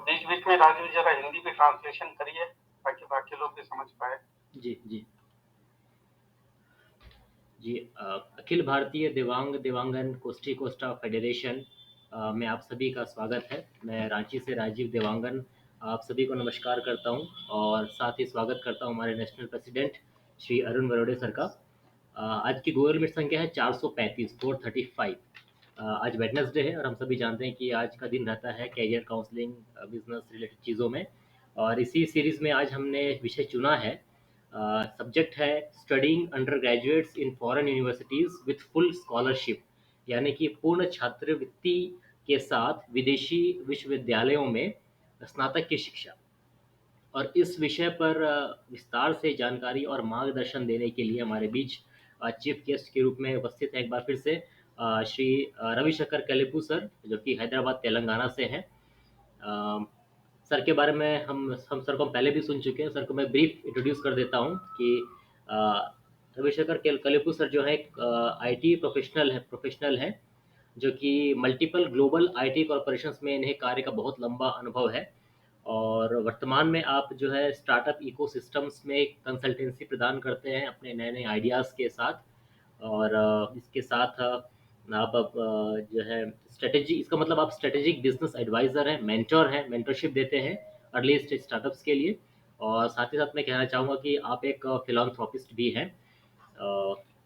बीच बीच में राजीव जरा हिंदी में ट्रांसलेशन करिए ताकि बाकी लोग भी समझ पाए। जी जी जी। अखिल भारतीय दिव्यांग दिव्यांगन कोस्टी कोस्टा फेडरेशन में आप सभी का स्वागत है। मैं रांची से राजीव देवांगन आप सभी को नमस्कार करता हूं और साथ ही स्वागत करता हूं हमारे national president Shri Arun Barode sir का। आज की गूगल मीट संख्या है 435 435। आज वेडनेसडे है और हम सभी जानते हैं कि आज का दिन रहता है कैरियर काउंसलिंग बिजनेस रिलेटेड चीज़ों में। और इसी सीरीज़ में आज हमने विषय चुना है, सब्जेक्ट है studying under graduates in foreign universities with full scholarship, यानी कि पूर्ण छात्रवृत्ति के साथ विदेशी विश्वविद्यालयों में स्नातक की शिक्षा। और इस विषय पर विस्तार से जानकारी और मार्गदर्शन देने के लिए हमारे बीच चीफ गेस्ट के रूप में उपस्थित है एक बार फिर से श्री रविशंकर कलेपू सर, जो कि हैदराबाद तेलंगाना से हैं। सर के बारे में हम सर को पहले भी सुन चुके हैं। सर को मैं ब्रीफ इंट्रोड्यूस कर देता हूं कि रविशंकर कलेपू सर जो है एक आईटी प्रोफेशनल है, जो कि मल्टीपल ग्लोबल आईटी कॉरपोरेशंस में इन्हें कार्य का बहुत लंबा अनुभव है। और वर्तमान में आप जो है स्टार्टअप इकोसिस्टम्स में कंसल्टेंसी प्रदान करते हैं अपने नए नए आइडियाज़ के साथ। और इसके साथ आप अब जो है स्ट्रेटेजी, इसका मतलब आप स्ट्रेटेजिक बिजनेस एडवाइज़र हैं, मेंटर हैं, मेंटरशिप देते हैं अर्ली स्टेज स्टार्टअप्स के लिए। और साथ ही साथ मैं कहना चाहूँगा कि आप एक फिलॉन्थ्रोपिस्ट भी हैं।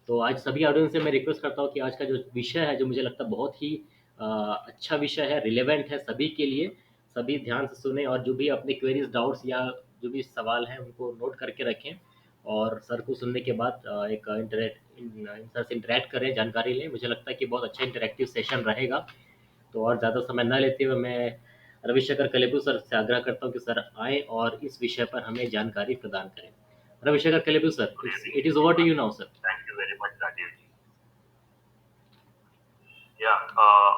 तो आज सभी ऑडियंस से मैं रिक्वेस्ट करता हूँ कि आज का जो विषय है, जो मुझे लगता है बहुत ही अच्छा विषय है, रिलेवेंट है सभी के लिए, सभी ध्यान से सुने और जो भी अपने क्वेरीज डाउट्स या जो भी सवाल हैं उनको नोट करके रखें और सर को सुनने के बाद एक सर से इंटरेक्ट करें, जानकारी लें। मुझे लगता है कि बहुत अच्छा इंटरेक्टिव सेशन रहेगा। तो और ज़्यादा समय न लेते हुए मैं रविशंकर कलेपू सर से आग्रह करता हूँ कि सर आए और इस विषय पर हमें जानकारी प्रदान करें। Ravishankar Kalepu sir, it is over to you now sir. Thank you very much, Rajiv ji. Yeah,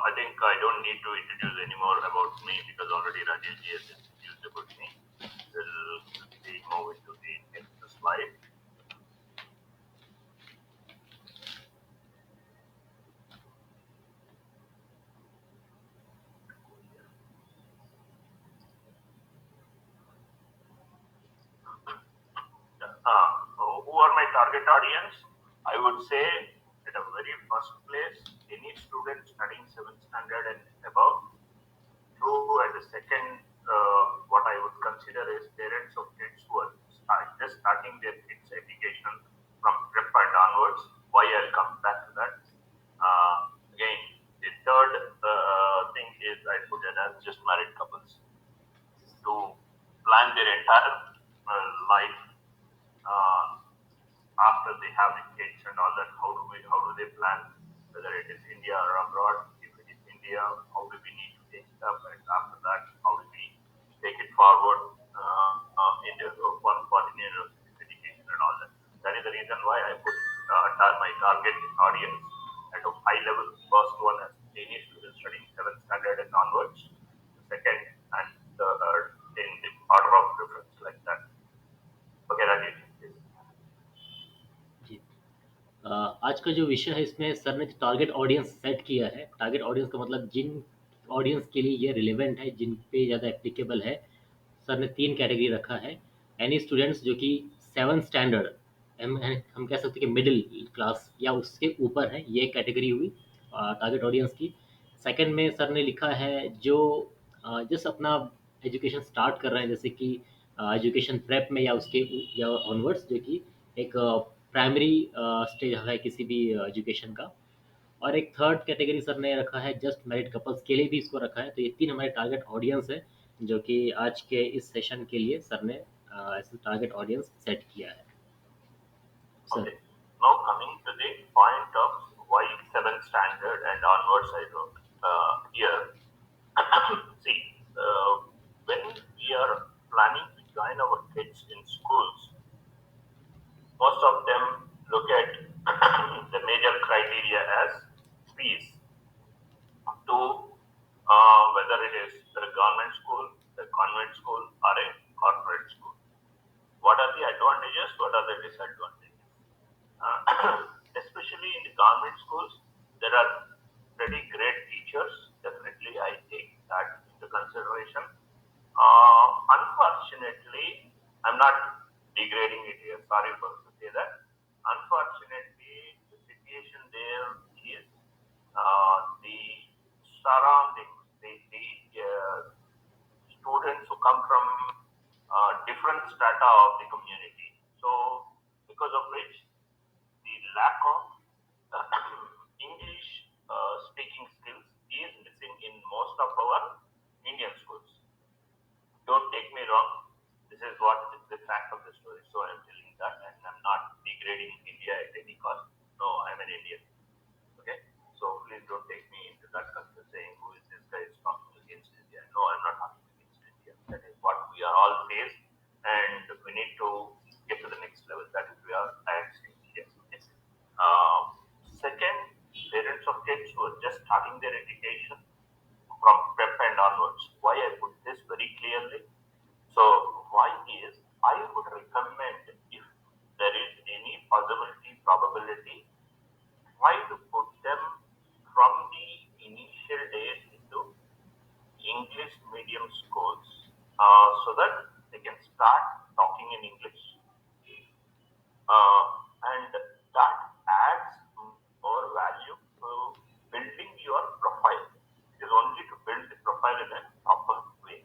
I think I don't need to introduce any more about me because already Rajiv ji has introduced about me. We'll quickly move into the next slide. Who are my target audience? I would say at a very first place, any student studying 7th standard and above. Two, at the second, what I would consider is parents of kids who are just starting their kids' education from prep and onwards. Why I'll come back to that. Again, the third thing is I put it as just married couples to plan their entire life after they have the kids and all that. How do they plan, whether it is India or abroad? If it is India, how do we need to take it up, and after that, how do we take it forward in the for university education and all that. That is the reason why I put my target audience at a high level. First one is any students studying 7th standard and onwards. The second and the third in the order of preference like that. Okay, Rajesh, please. जी, आज का जो विषय है इसमें sir ने target audience set किया है। Target audience का मतलब जिन ऑडियंस के लिए ये रिलेवेंट है, जिन पे ज़्यादा एप्लीकेबल है, सर ने 3 कैटेगरी रखा है। एनी स्टूडेंट्स जो कि 7th स्टैंडर्ड, हम कह सकते हैं कि मिडिल क्लास या उसके ऊपर है, ये कैटेगरी हुई टारगेट ऑडियंस की। सेकंड में सर ने लिखा है जो जस्ट अपना एजुकेशन स्टार्ट कर रहे हैं, जैसे कि एजुकेशन प्रेप में या उसके या ऑनवर्ड्स, जो कि एक प्राइमरी स्टेज है किसी भी एजुकेशन का। और एक थर्ड कैटेगरी सर ने रखा है जस्ट मैरिड कपल्स के लिए भी इसको रखा है। तो ये 3 हमारे टारगेट ऑडियंस है जो कि आज के इस सेशन के लिए सर ने ऐसे टारगेट ऑडियंस सेट किया है। Okay. Now coming to the point of why 7th standard and onwards I wrote here. See, when we are planning to join our kids in schools, most of them look at the major criteria as fees to whether it is a government school, a convent school, or a corporate school. What are the advantages? What are the disadvantages? Especially in the government schools, there are pretty great teachers. Definitely, I take that into consideration. unfortunately, I'm not degrading it here. Sorry for to say that. Unfortunately, the situation there is the surroundings, the students who come from different strata of the community. So, because of which the lack of English speaking skills is missing in most of our Indian schools. Don't take me wrong. This is what is the fact of the story. So I'm telling that, and I'm not degrading India at any cost. No, I'm an Indian. Okay, so please don't take me into that culture saying who is this guy is talking against India. No, I'm not talking against India. That is what we are all faced, and we need to get to the next level. That is we are saying yes. Okay. Second, parents of kids who are just starting their education from prep and onwards. Why I put this very clearly? So why is I would recommend if there is any possibility, probability, try to put them from the initial days into English medium schools so that they can start talking in English. And that adds more value to building your profile. It is only to build the profile in a proper way.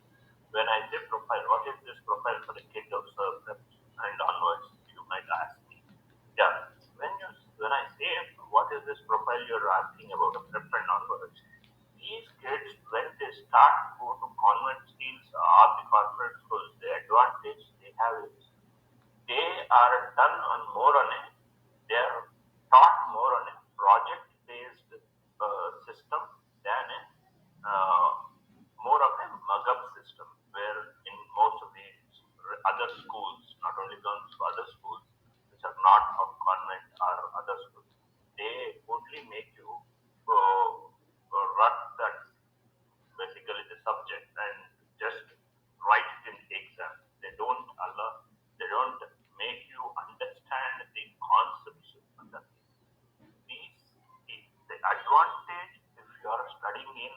When I say profile, what is this profile for a kid of and onwards? You might ask me. Yeah, when I say what is this profile you're asking about a prep and onwards, these kids when they start go to convent schools or the corporate schools, the advantage they have is they are done on more on a they are taught more on a project based system than a uh, more of a mug up system where in most of the other schools, not only government other schools which are not of convent or other schools, they only make you run that basically the subject and just write it in the exam. They don't make you understand the concepts of the these the advantage if you are studying in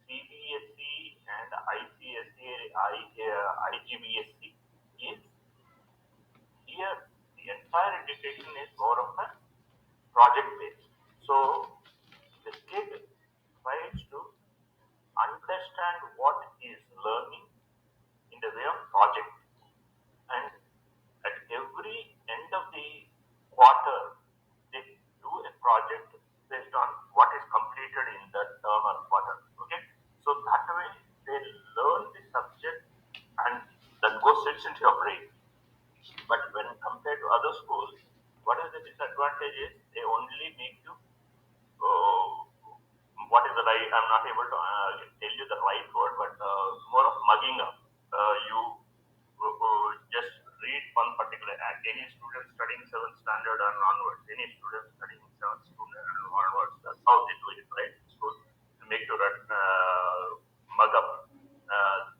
CBSE and ICSE, IGBSE is here the entire education is more of a project based. So the kid tries to understand what he is learning in the way of project. And at every end of the quarter, they do a project based on what is completed in that term or quarter. Okay, so that way they learn the subject and that goes sits into your brain. But when compared to other schools, what is the disadvantage is they only make you what is the right? I'm not able to tell you the right word, but more of mugging up. You just read one particular act. Any student studying 7th standard and onwards, any student studying 7th standard and onwards, that's how they do it, right? So to make you mug up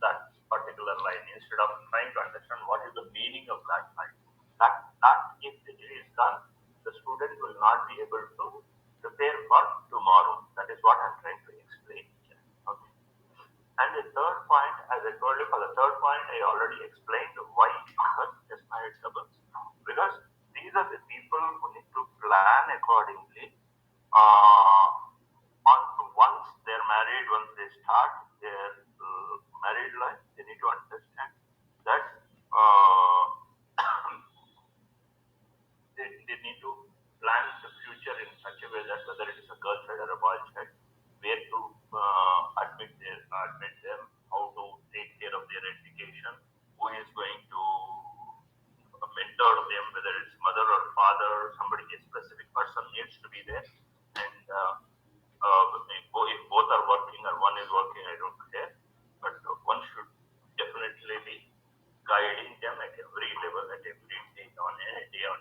that particular line instead of trying to understand what is the meaning of that line. That if it is done, the student will not be able to prepare for tomorrow. That is what I'm trying to explain here. Okay. And the third point, as I told you, for the third point, I already explained why just married couples. Because these are the people who need to plan accordingly. Once they're married, once they start their married life, they need to understand that they need to plan the future in such a way that whether it is a girl child or a boy child, where to admit them, how to take care of their education, who is going to mentor them, whether it's mother or father, somebody, a specific person needs to be there. And if both are working or one is working, I don't care. But one should definitely be guiding them at every level, at every day on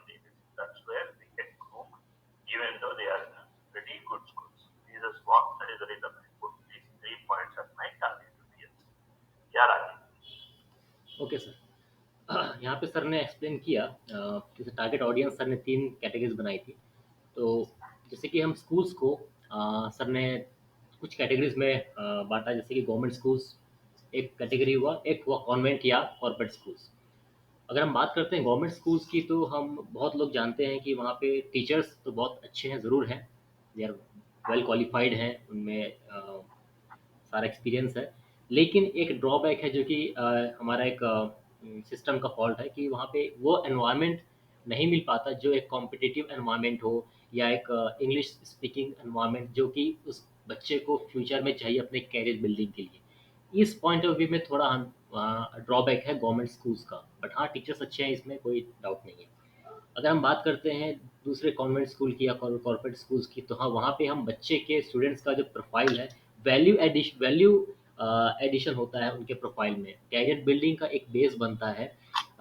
day basis. That's where they get groom, even though they are pretty good schools. That is the reason I put these 3 points as my target audience. Yeah, Rajeev. Okay sir. यहाँ पे sir ने explain किया जैसे target audience sir ने 3 categories बनाई थी। तो जैसे कि हम स्कूल्स को सर ने कुछ कैटेगरीज में बांटा, जैसे कि गवर्नमेंट स्कूल्स, एक कैटेगरी हुआ, एक हुआ कॉन्वेंट या कॉर्पोरेट स्कूल्स। अगर हम बात करते हैं गवर्नमेंट स्कूल्स की, तो हम बहुत लोग जानते हैं कि वहाँ पे टीचर्स तो बहुत अच्छे हैं, ज़रूर हैं, दे आर वेल क्वालिफाइड हैं, उनमें सारा एक्सपीरियंस है। लेकिन एक ड्रॉबैक है जो कि हमारा एक सिस्टम का फॉल्ट है कि वहाँ पे वो एनवायरनमेंट नहीं मिल पाता जो एक कॉम्पिटिटिव एनवायरनमेंट हो, या एक इंग्लिश स्पीकिंग एनवायरनमेंट जो कि उस बच्चे को फ्यूचर में चाहिए अपने कैरियर बिल्डिंग के लिए। इस पॉइंट ऑफ व्यू में थोड़ा हम ड्रॉबैक है गवर्नमेंट स्कूल्स का, बट हाँ टीचर्स अच्छे हैं, इसमें कोई डाउट नहीं है। अगर हम बात करते हैं दूसरे कॉन्वेंट स्कूल की या कॉर्पोरेट स्कूल्स की, तो हाँ वहाँ पे हम बच्चे के स्टूडेंट्स का जो प्रोफाइल है, वैल्यू एडिशन होता है उनके प्रोफाइल में, कैरियर बिल्डिंग का एक बेस बनता है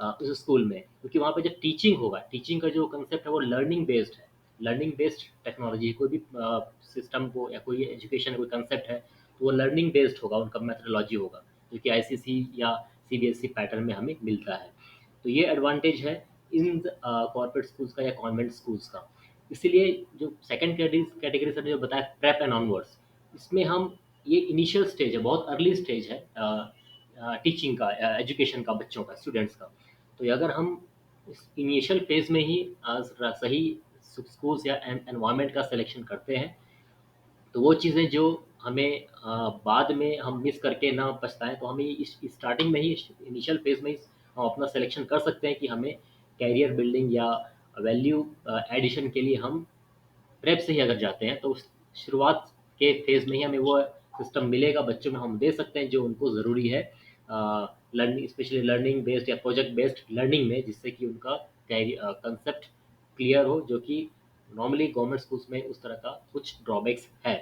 उस स्कूल में, क्योंकि वहाँ पे जब टीचिंग होगा, टीचिंग का जो कंसेप्ट है वो लर्निंग बेस्ड है, लर्निंग बेस्ड टेक्नोलॉजी। कोई भी सिस्टम को या कोई एजुकेशन कोई कंसेप्ट है तो वो लर्निंग बेस्ड होगा, उनका मेथोडोलॉजी होगा, जो कि आईसीएसई या सीबीएसई पैटर्न में हमें मिलता है। तो ये एडवांटेज है इन कॉर्पोरेट स्कूल्स का या कॉन्वेंट स्कूल्स का। इसीलिए जो सेकंड कैटेगरी सर जो बताया प्रेप एंड ऑनवर्ड्स, इसमें हम ये इनिशियल स्टेज है, बहुत अर्ली स्टेज है टीचिंग का, एजुकेशन का, बच्चों का, स्टूडेंट्स का। तो अगर हम इस इनिशियल फेज में ही सही स्कूल्स या एनवायरनमेंट का सिलेक्शन करते हैं, तो वो चीज़ें जो हमें बाद में हम मिस करके ना पछताएं, तो हमें इस स्टार्टिंग में ही, इनिशियल फेज में ही हम अपना सिलेक्शन कर सकते हैं कि हमें कैरियर बिल्डिंग या वैल्यू एडिशन के लिए हम प्रेप से ही अगर जाते हैं, तो उस शुरुआत के फेज में ही हमें वो सिस्टम मिलेगा, बच्चों में हम दे सकते हैं जो उनको ज़रूरी है लर्निंग, स्पेशली लर्निंग बेस्ड या प्रोजेक्ट बेस्ड लर्निंग में, जिससे कि उनका कंसेप्ट क्लियर हो, जो कि नॉर्मली गवर्नमेंट स्कूल्स में उस तरह का कुछ ड्रॉबैक्स है।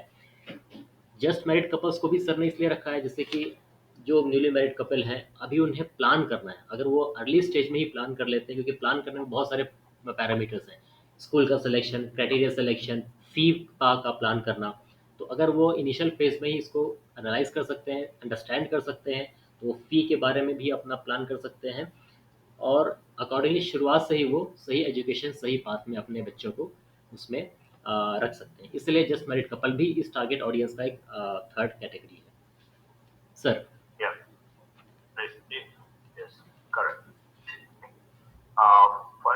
जस्ट मैरिड कपल्स को भी सर ने इसलिए रखा है, जैसे कि जो न्यूली मैरिड कपल हैं, अभी उन्हें प्लान करना है, अगर वो अर्ली स्टेज में ही प्लान कर लेते हैं, क्योंकि प्लान करने में बहुत सारे पैरामीटर्स हैं, स्कूल का सिलेक्शन, क्राइटेरिया सिलेक्शन, फी का प्लान करना। तो अगर वो इनिशियल फेज में ही इसको एनालाइज कर सकते हैं, अंडरस्टैंड कर सकते हैं, तो वो फ़ी के बारे में भी अपना प्लान कर सकते हैं, और अकॉर्डिंगली शुरुआत से ही वो सही एजुकेशन, सही पाथ में अपने बच्चों को उसमें रख सकते हैं। इसलिए जस्ट मैरिड कपल भी इस टारगेट ऑडियंस का एक थर्ड कैटेगरी है sir. Yeah, yes, correct. For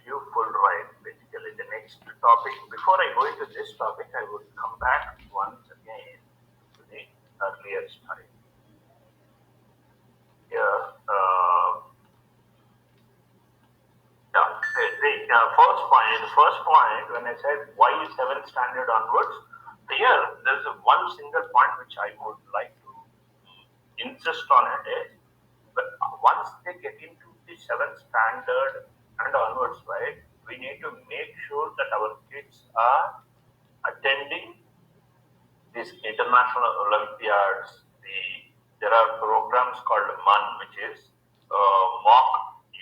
you full right, basically the next topic. Before I go into this topic, I would come back once again to the earlier study. Here, the first point, when I said why 7th standard onwards, here there's one single point which I would like to insist on it is, but once they get into the 7th standard and onwards, right, we need to make sure that our kids are attending these international Olympiads. There are programs called MUN, which is mock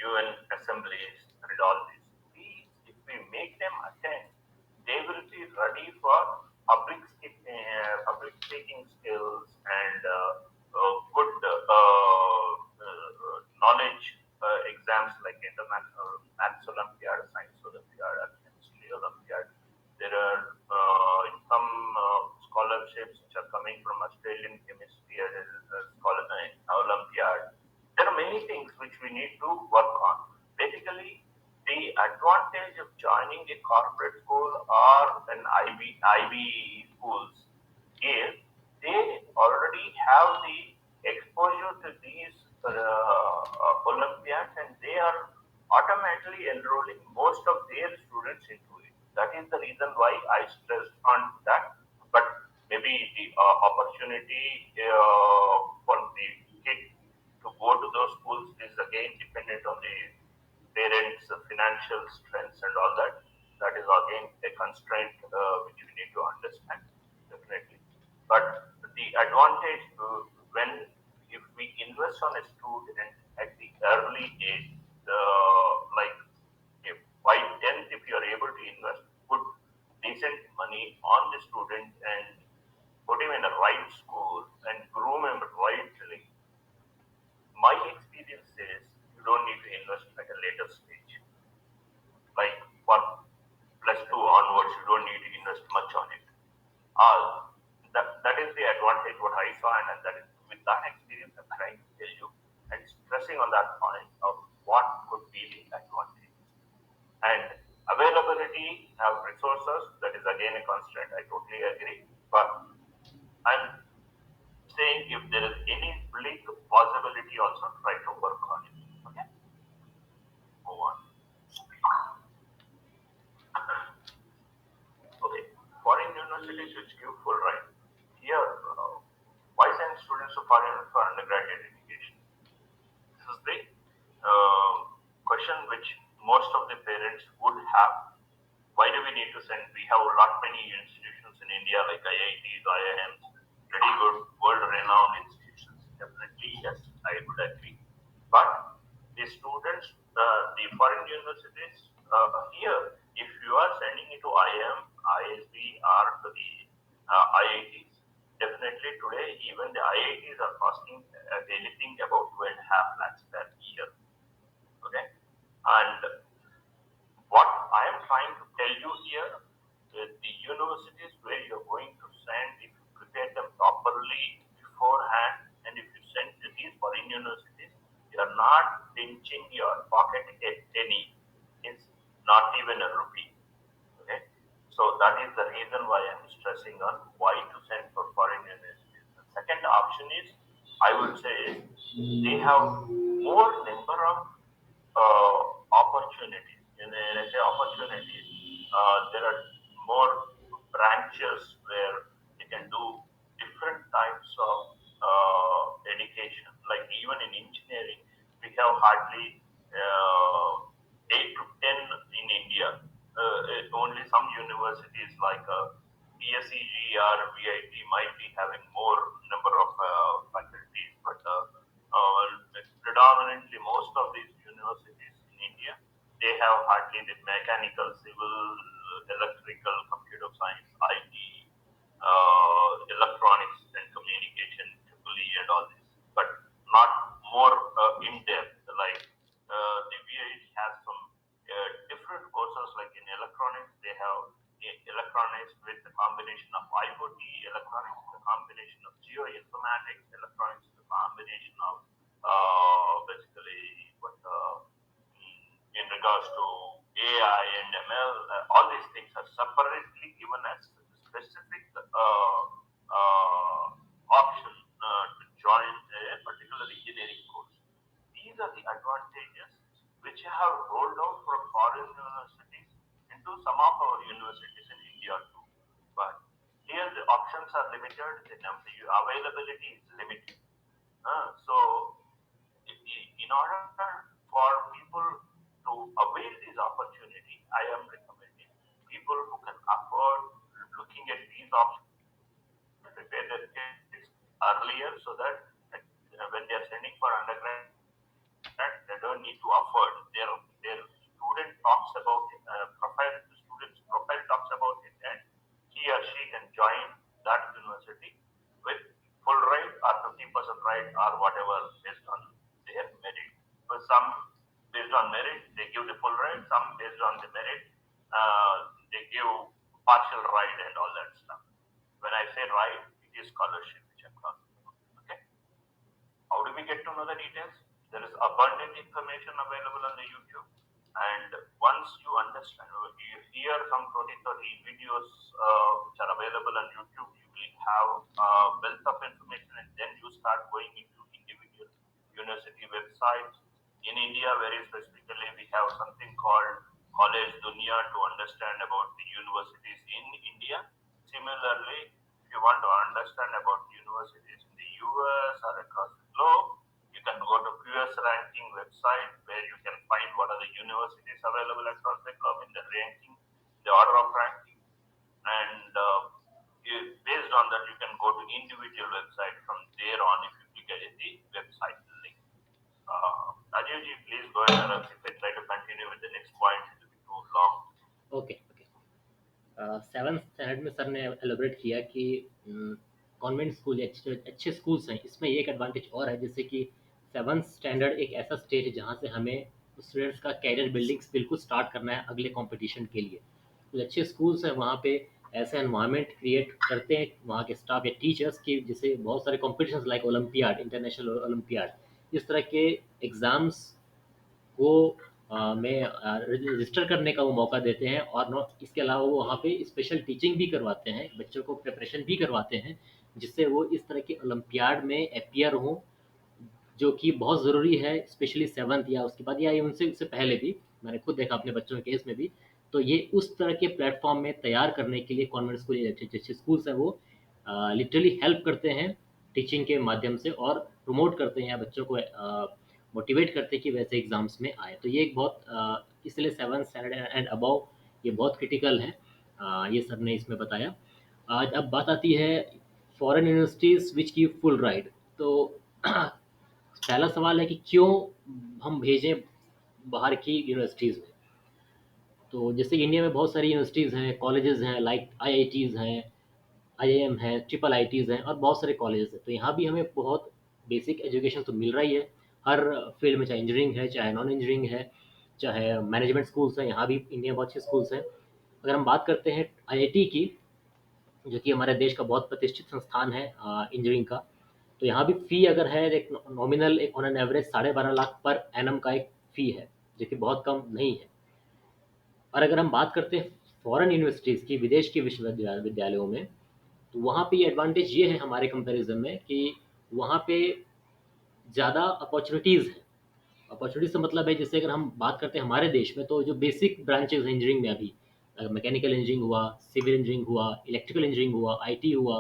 UN assemblies and all this. These, if we make them attend, they will be ready for public speaking skills and good knowledge exams like International Maths Olympiad, Science Olympiad, and Chemistry Olympiad. There are some scholarships which are coming from Australian Chemistry Olympiad. There are many things which we need to work on. Basically, the advantage of joining a corporate school or an IB schools is they already have the exposure to these Olympiads, and they are automatically enrolling most of their students into it. That is the reason why I stressed on that. But maybe the opportunity for the kid to go to those schools is again dependent on the parents' financial strengths and all that. That is again a constraint which we need to understand, definitely. But the advantage when if we invest on a student at the early age, like if by 10th, if you are able to invest good, decent money on the student and put him in a right school and groom him rightly, my experience is you don't need to invest at a later stage. Like for +2 onwards, you don't need to invest much on it. That is the advantage what I saw, and that is, with that experience, trying to tell you and stressing on that point of what could be the advantage. And availability of resources, that is again a constraint. I totally agree. But I'm saying if there is any bleak possibility, also try to work on it. Okay? Move on. Okay. Foreign universities which give full right. Here, why send students to foreign for undergraduate education? This is the question which most of the parents would have. Why do we need to send? We have a lot many institutions in India like IITs, IIMs, pretty good world-renowned institutions. Definitely, yes, I would agree. But the students, the foreign universities here, if you are sending it to IIM, ISB, or to the IITs, definitely today even the IITs are costing anything about 2.5 lakhs per year. Okay, and what I am trying to tell you here, the universities where you are going to send, if you prepare them properly beforehand, and if you send to these foreign universities, you are not pinching your pocket a penny. It's not even a rupee. Okay, so that is the reason why I am stressing on why to send for foreign universities. The second option is, I would say, they have more number of opportunities. When I say opportunities, there are more branches where they can do different types of education. Like even in engineering, we have hardly 8 to 10 in India. Only some universities like BSEG or VIT might be having more number of faculties, but predominantly most of these universities in India, they have hardly the mechanical, civil, electrical, computer science, IT, electronics and communication, EEE and all this, but not more in depth. Like the VIT has some different courses, like in electronics, they have electronics with the combination of IoT, electronics with the combination of geoinformatics, electronics with the combination of basically what in regards to AI and ML, all these things are separately given as specific option to join a particular engineering course. These are the advantages which have rolled out from foreign universities into some of our universities in India too. But here the options are limited, the availability is limited. So in order for people to avail this opportunity, I am recommending people who can afford looking at these options, prepare their kids earlier so that when they are sending for undergrad, they don't need to afford. Their student talks about it, the student's profile talks about it, and he or she can join that university with full rate or 50% rate or whatever based on their merit. So some based on merit they give the full rate, some based on the merit they give partial rate and all that stuff. When I say right, it is scholarship which I'm talking about. Okay. How do we get to know the details? There is abundant information available on the YouTube. And once you understand, you hear some 20-30 videos which are available on YouTube, you will have a wealth of information, and then you start going into individual university websites. In India, very specifically, we have something called College Dunia to understand about the universities in India. Similarly, if you want to understand about universities in the US or across the globe, you can go to QS ranking website where you can find what are the universities available across the globe in the ranking, the order of ranking, and based on that you can go to individual website from there on if you click at the website link. Ajay ji, please go ahead and if I try to continue with the next point, it will be too long. Okay okay. 7th standard में sir ने elaborate किया कि convent school अच्छे schools हैं, इसमें एक advantage और है, जैसे कि 7th स्टैंडर्ड एक ऐसा स्टेज है जहाँ से हमें स्टूडेंट्स का कैरियर बिल्डिंग्स बिल्कुल स्टार्ट करना है अगले कंपटीशन के लिए। कुछ अच्छे स्कूल्स हैं वहाँ पे ऐसा एनवायरनमेंट क्रिएट करते हैं वहाँ के स्टाफ या टीचर्स की, जिससे बहुत सारे competitions like olympiad, international olympiad, इस तरह के एग्ज़ाम्स को में रजिस्टर करने का वो मौका देते हैं। और इसके अलावा वो वहाँ पे स्पेशल टीचिंग भी करवाते हैं, बच्चों को प्रिपरेशन भी करवाते हैं, जिससे वो इस तरह के ओलंपियाड में अपीयर हों, जो कि बहुत ज़रूरी है, स्पेशली सेवन्थ या उसके बाद या उनसे उससे पहले भी। मैंने खुद देखा अपने बच्चों के केस में भी। तो ये उस तरह के प्लेटफॉर्म में तैयार करने के लिए कॉन्वेंट स्कूल या अच्छे अच्छे स्कूल्स हैं वो लिटरली हेल्प करते हैं टीचिंग के माध्यम से, और प्रमोट करते हैं या बच्चों को मोटिवेट करते हैं कि वैसे एग्ज़ाम्स में आए। तो ये एक बहुत इसलिए सेवन्थ स्टैंडर्ड एंड अबव ये बहुत क्रिटिकल है। ये सर ने इसमें बताया। आज अब बात आती है foreign universities which give full ride. तो पहला सवाल है कि क्यों हम भेजें बाहर की यूनिवर्सिटीज़ में। तो जैसे इंडिया में बहुत सारी यूनिवर्सिटीज़ हैं, कॉलेजेस हैं, लाइक आईआईटीज़ हैं, आईआईएम है, ट्रिपल आईटीज़ हैं, और बहुत सारे कॉलेजेस हैं। तो यहाँ भी हमें बहुत बेसिक एजुकेशन तो मिल रही है हर फील्ड में, चाहे इंजीनियरिंग है, चाहे नॉन इंजीनियरिंग है, चाहे मैनेजमेंट स्कूल्स हैं। यहाँ भी इंडिया में बहुत अच्छे स्कूल्स हैं। अगर हम बात करते हैं आईआईटी की, जो कि हमारे देश का बहुत प्रतिष्ठित संस्थान है इंजीनियरिंग का, तो यहाँ भी फ़ी अगर है, एक नॉमिनल एक on an average 12.5 lakh per annum का एक फ़ी है, जो कि बहुत कम नहीं है। और अगर हम बात करते हैं फॉरेन यूनिवर्सिटीज़ की, विदेश के विश्वविद्यालयों में, तो वहाँ पे एडवांटेज ये है हमारे कंपैरिजन में कि वहाँ पे ज़्यादा अपॉर्चुनिटीज़ हैं। अपॉर्चुनिटीज़ से मतलब है, जैसे अगर हम बात करते हैं हमारे देश में, तो जो बेसिक ब्रांचेज़ हैं इंजीनियरिंग में अभी, मैकेनिकल इंजीनियरिंग हुआ, सिविल इंजीनियरिंग हुआ, इलेक्ट्रिकल इंजीनियरिंग हुआ, आईटी हुआ।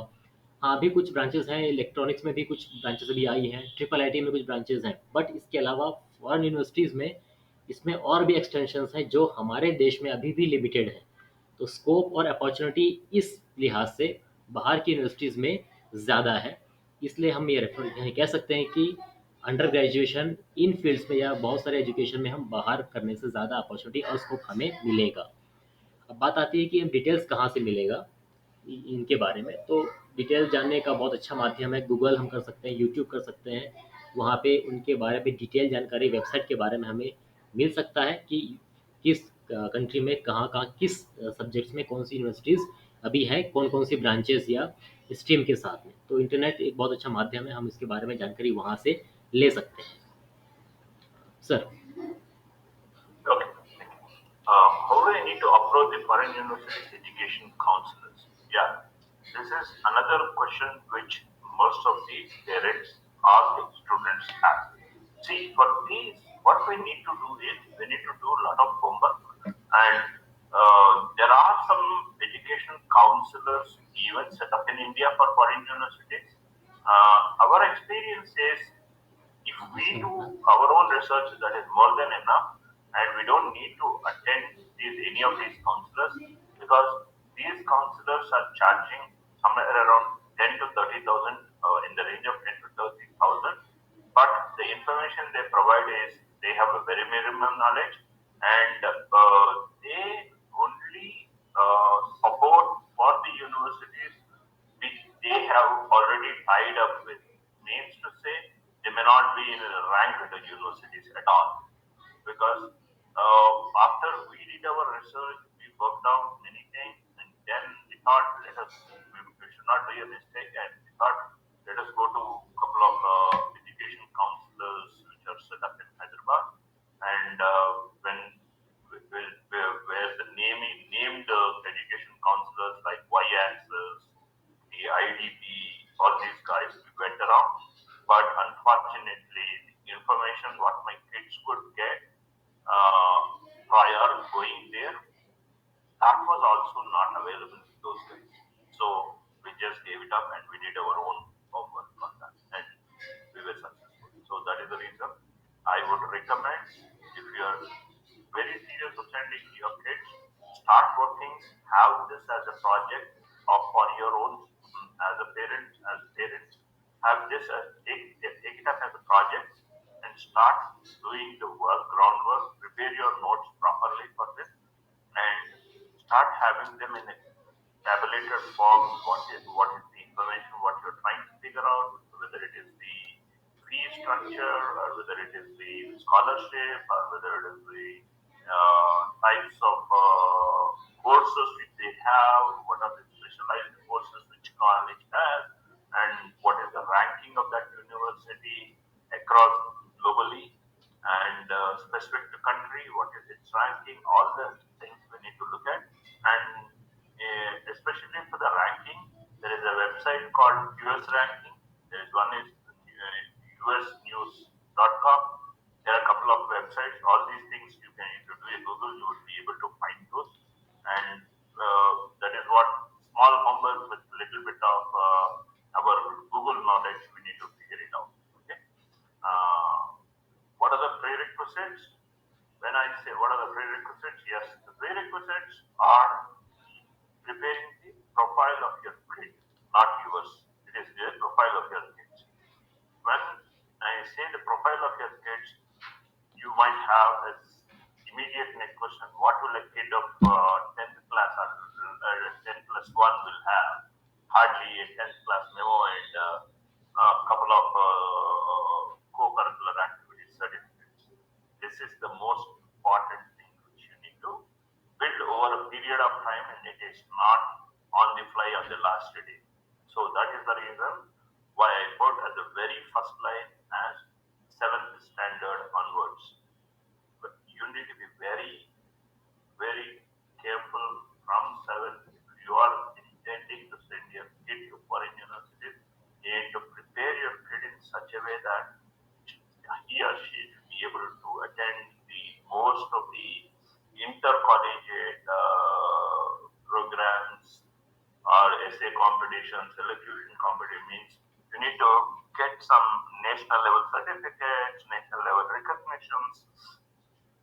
हाँ, अभी कुछ ब्रांचेज़ हैं, इलेक्ट्रॉनिक्स में भी कुछ ब्रांचेज़ अभी आई हैं, ट्रिपल आईटी में कुछ ब्रांचेज़ हैं। बट इसके अलावा फॉरेन यूनिवर्सिटीज़ में इसमें और भी एक्सटेंशंस हैं, जो हमारे देश में अभी भी लिमिटेड हैं। तो स्कोप और अपॉर्चुनिटी इस लिहाज से बाहर की यूनिवर्सिटीज़ में ज़्यादा है। इसलिए हम ये रेफर कह सकते हैं कि अंडर ग्रेजुएशन इन फील्ड्स में या बहुत सारे एजुकेशन में हम बाहर करने से ज़्यादा अपॉर्चुनिटी और स्कोप हमें मिलेगा। अब बात आती है कि हम डिटेल्स कहाँ से मिलेगा इनके बारे में। तो डिटेल जानने का बहुत अच्छा माध्यम है, गूगल हम कर सकते हैं, यूट्यूब कर सकते हैं। वहाँ पे उनके बारे में डिटेल जानकारी, वेबसाइट के बारे में हमें मिल सकता है कि किस कंट्री में कहाँ कहाँ किस सब्जेक्ट्स में कौन सी यूनिवर्सिटीज़ अभी है, कौन कौन सी ब्रांचेस या स्ट्रीम के साथ में। तो इंटरनेट एक बहुत अच्छा माध्यम है, हम इसके बारे में जानकारी वहाँ से ले सकते हैं। Sir, Okay. How do I need to approach the foreign universities education counselors? Yeah, this is another question which most of the parents or the students have. See, for these, what we need to do is we need to do a lot of homework, and there are some education counselors even set up in India for foreign universities. Our experience is if we do our own research, that is more than enough, and we don't need to attend any of these counselors, because these counselors are charging somewhere around 10 to 30,000, in the range of 10 to 30,000. But the information they provide is they have a very minimum knowledge, and they only support for the universities which they have already tied up with. Means to say, they may not be in a rank with the universities at all. Because after we did our research, we worked out many things, and then we thought, we should not do a mistake, and we thought, let us go to a couple of education counselors which are set up in Hyderabad, and when where the named education counselors like Y-Answers, the IDP, all these guys, we went around. But unfortunately, the information what my kids could get prior going there, that was also not available to those guys. So we just gave it up and we did our own homework on that, and we were successful. So that is the reason I would recommend, if you are very serious of sending your kids, start working, have this as a project or for your own, as a parent, have this take it up as a project and start doing the work, groundwork, prepare your notes properly for this, and start having them in a tabulated form. What is the information, what you're trying to figure out, whether it is the fee structure, or whether it is the scholarship, or whether it is the types of courses which they have, what are the university across globally and specific to country, what is its ranking, all the things we need to look at. And especially for the ranking, there is a website called US Ranking. There is one is usnews.com. There are a couple of websites. All these things you can, if you do a Google, you would be able to find those. And that is what small numbers with little bit of our Google knowledge, we need to figure it out. Okay. What are the prerequisites? When I say what are the prerequisites, yes, the prerequisites are preparing the profile of your kid, not yours. It is the profile of your kids. When I say the profile of your kids, you might have this immediate next question: what will a kid of 10th class or 10 plus 1 will have? Hardly a 10th class memo and a couple of co-curricular activities certificates. This is the most important thing which you need to build over a period of time, and it is not on the fly on the last day. So that is the reason why I put at the very first line as 7th standard onwards. But you need to be very, very careful from 7th. If you are intending to send your kid to foreign universities, you need to prepare your kid in such a way that he or she will be able to attend the most of the intercollegiate programs or essay competitions, elocution competition. Means you need to get some national level certificates, national level recognitions,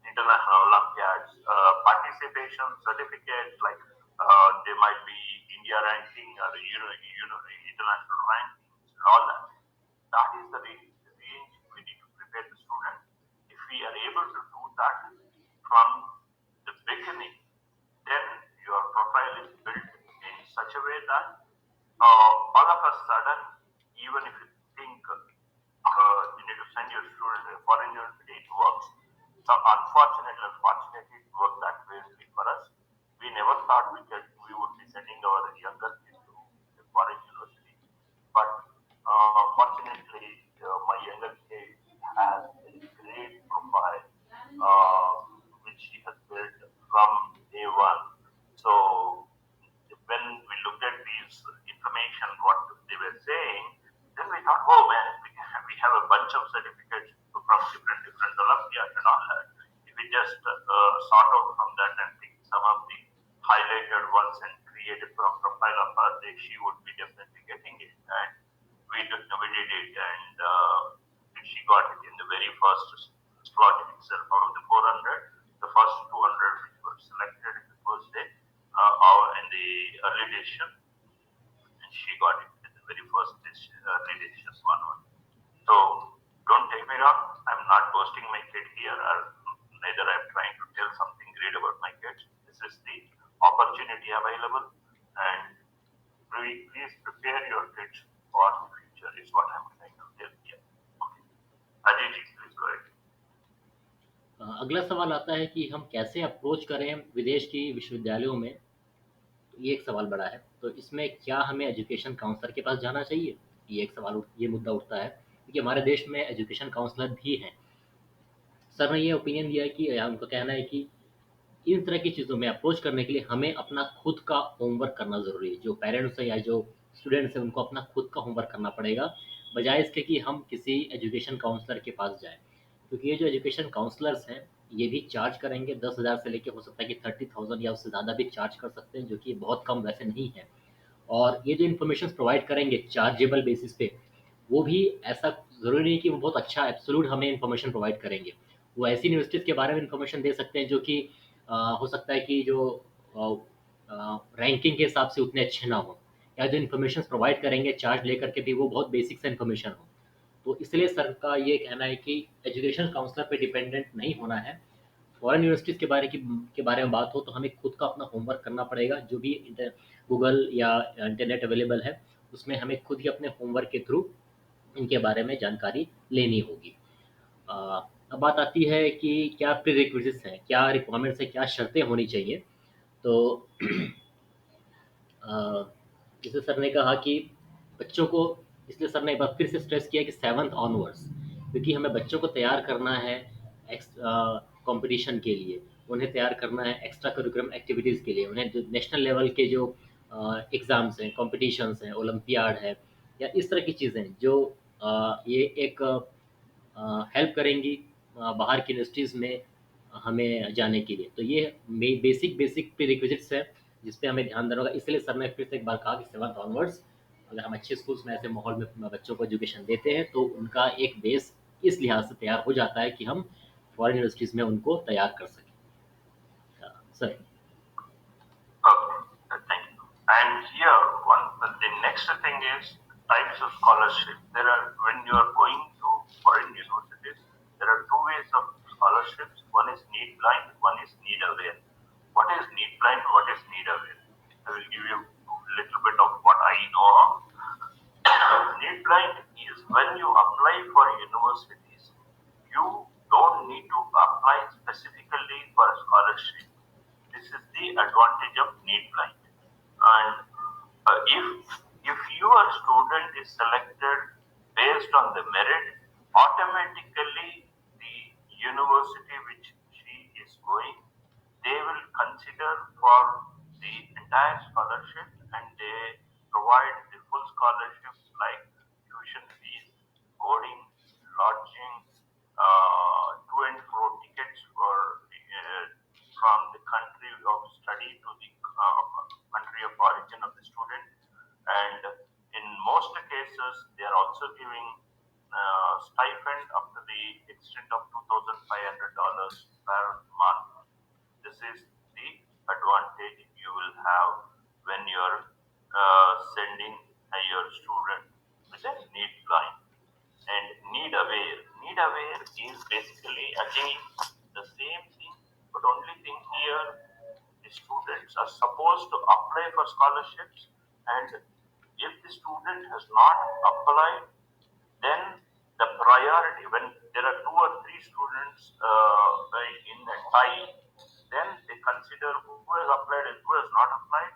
international Olympiads, participation certificates, like they might be India ranking or international rankings and all that. That is the range we need to prepare the student. If we are able to do that from the beginning, then your profile is built in such a way that all of a sudden, even if you think you need to send your student to a foreign university, it works. So unfortunately, it worked that way only for us. We never thought we would be sending our younger kids to a foreign university. But fortunately, my younger kid has a great profile, which she has built from day one. So when we looked at these information, what they were saying, then we thought, oh man, we have a bunch of certificates from different Olympiads and all that. If we just sort out from that and pick some of the highlighted ones and create a profile of her, she would be definitely getting it. And we did it, and she got it in the very first slot itself. Out of the 400, the first 200 which were selected in the first day, or in the early decision, and she got it in the very first early decision one. So don't take me wrong, I'm not boasting my kid here, or neither I'm trying to tell something great about my kids. This is the opportunity available, and please prepare your kids for the future is what I'm trying to tell here. Okay. Ajay ji, please go ahead. अगला सवाल आता है कि हम कैसे approach करें विदेश की विश्वविद्यालयों में। ये एक सवाल बड़ा है। तो इसमें क्या हमें एजुकेशन काउंसलर के पास जाना चाहिए? ये एक सवाल ये मुद्दा उठता है क्योंकि हमारे देश में एजुकेशन काउंसलर भी हैं। सर ने ये ओपिनियन दिया है कि उनका कहना है कि इन तरह की चीज़ों में अप्रोच करने के लिए हमें अपना खुद का होमवर्क करना ज़रूरी है। जो पेरेंट्स हैं या जो स्टूडेंट्स हैं उनको अपना खुद का होमवर्क करना पड़ेगा, बजाय इसके कि हम किसी एजुकेशन काउंसलर के पास जाएँ। क्योंकि ये जो एजुकेशन काउंसलर्स हैं, ये भी चार्ज करेंगे 10,000 से लेके हो सकता है कि 30,000 या उससे ज़्यादा भी चार्ज कर सकते हैं, जो कि बहुत कम वैसे नहीं है। और ये जो इन्फॉर्मेशंस प्रोवाइड करेंगे चार्जेबल बेसिस पे, वो भी ऐसा ज़रूरी नहीं कि वो बहुत अच्छा एब्सोल्यूट हमें इन्फॉर्मेशन प्रोवाइड करेंगे। वो ऐसी यूनिवर्सिटीज़ के बारे में इन्फॉर्मेशन दे सकते हैं जो कि हो सकता है कि जो रैंकिंग के हिसाब से उतने अच्छे ना हों, या जो इन्फॉर्मेशन प्रोवाइड करेंगे चार्ज लेकर के भी वो बहुत बेसिक सा इन्फॉर्मेशन हो। तो इसलिए सर का ये कहना है कि एजुकेशन काउंसलर पे डिपेंडेंट नहीं होना है। फॉरेन यूनिवर्सिटीज़ के बारे में बात हो तो हमें खुद का अपना होमवर्क करना पड़ेगा। जो भी गूगल या इंटरनेट अवेलेबल है, उसमें हमें खुद ही अपने होमवर्क के थ्रू इनके बारे में जानकारी लेनी होगी। अब बात आती है कि क्या प्रीरिक्विजिट्स हैं, क्या रिक्वायरमेंट्स हैं, क्या शर्तें होनी चाहिए। तो जैसे सर ने कहा कि बच्चों को इसलिए सर ने एक बार फिर से स्ट्रेस किया कि 7th ऑनवर्ड्स, क्योंकि हमें बच्चों को तैयार करना है कंपटीशन के लिए, उन्हें तैयार करना है एक्स्ट्रा करिकुलम एक्टिविटीज़ के लिए, उन्हें जो नेशनल लेवल के जो एग्ज़ाम्स हैं, कॉम्पिटिशन्स हैं, ओलंपियाड है या इस तरह की चीज़ें जो ये एक हेल्प करेंगी बाहर की यूनिवर्सिटीज़ में हमें जाने के लिए। तो ये बेसिक प्रीरिक्विजिट्स है जिस पे हमें ध्यान देना होगा। इसलिए सर ने फिर से एक बार कहा कि 7th ऑनवर्ड्स अगर हम अच्छे स्कूल्स में ऐसे माहौल में बच्चों को एजुकेशन देते हैं तो उनका एक बेस इस लिहाज से तैयार हो जाता है कि हम फॉरेन यूनिवर्सिटीज़ में उनको तैयार कर सकें। Sir Okay, thank you. And here, the next thing is types of scholarship. There are, when you are going to foreign universities, there are two ways of scholarships. One is need blind, one is need aware. What is need blind? What is need aware? I will give you a little bit of what I know of. Need blind is when you apply for universities, you don't need to apply specifically for a scholarship. This is the advantage of need blind. And if your student is selected based on the merit, automatically the university which she is going, they will consider for the entire scholarship and they provide the full scholarships like tuition fees, boarding, lodging, to and fro tickets for from the country of study to the country of origin of the student. And in most cases, they are also giving stipend up to the extent of $2,500 per month. This is the advantage you will have when you are sending your student with a need blind. And need aware. Need aware is basically again the same thing, but only thing here the students are supposed to apply for scholarships, and if the student has not applied, then the priority when there are two or three students in a tie, then they consider who has applied and who has not applied.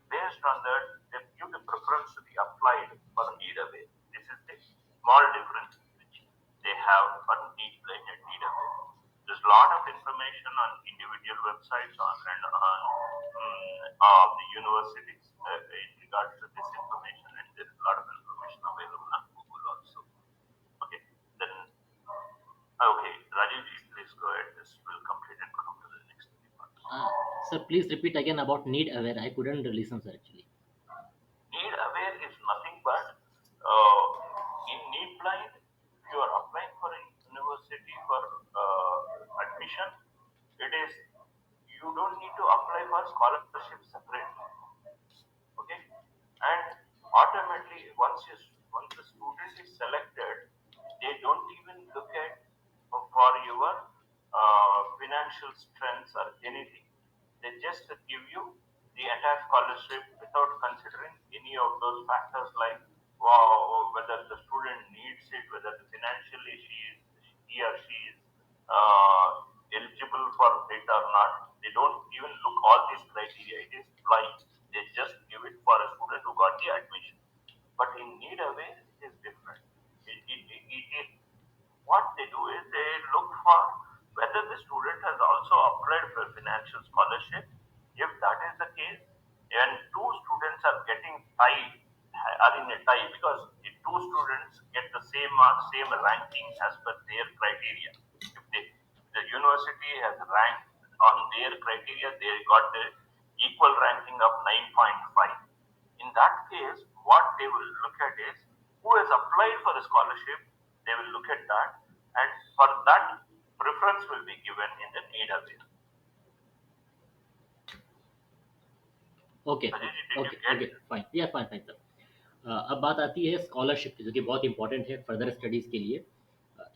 Based on that, they give the preference to be applied for need aware. This is the small difference which they have for need blind and need aware. There's a lot of information on individual websites on and on the universities in regards to this information, and there is a lot of information available on Google also. Okay, then okay, Rajiv, please go ahead. This will complete and come to the next part. sir, please repeat again about need aware. I couldn't listen, sir, actually. Need aware is nothing but in need blind, if you are applying for a university for admission, it is you don't need to apply for scholarship separately. Okay, and automatically once the student is selected, they don't even look at for your financial strengths or anything. They just give you the entire scholarship without considering any of those factors like whether the student needs it, whether financially he or she is eligible for it or not. They don't even look all these criteria. It is blind. They just give it for a student who got the admission. But in need aware, it is different. What they do is they look for whether the student has also applied for financial scholarship. If that is the case, and two students are getting tied, are in a tie because the two students get the same marks, same ranking as per their criteria. If the university has ranked on their criteria, they got the equal ranking of 9.5. In that case, what they will look at is who has applied for a scholarship. They will look at that, and for that, preference will be given in the need aware. Okay Ajay, did okay you get okay fine, या fine fine sir. अब बात आती है scholarship की, जो कि बहुत important है फर्दर स्टडीज़ के लिए।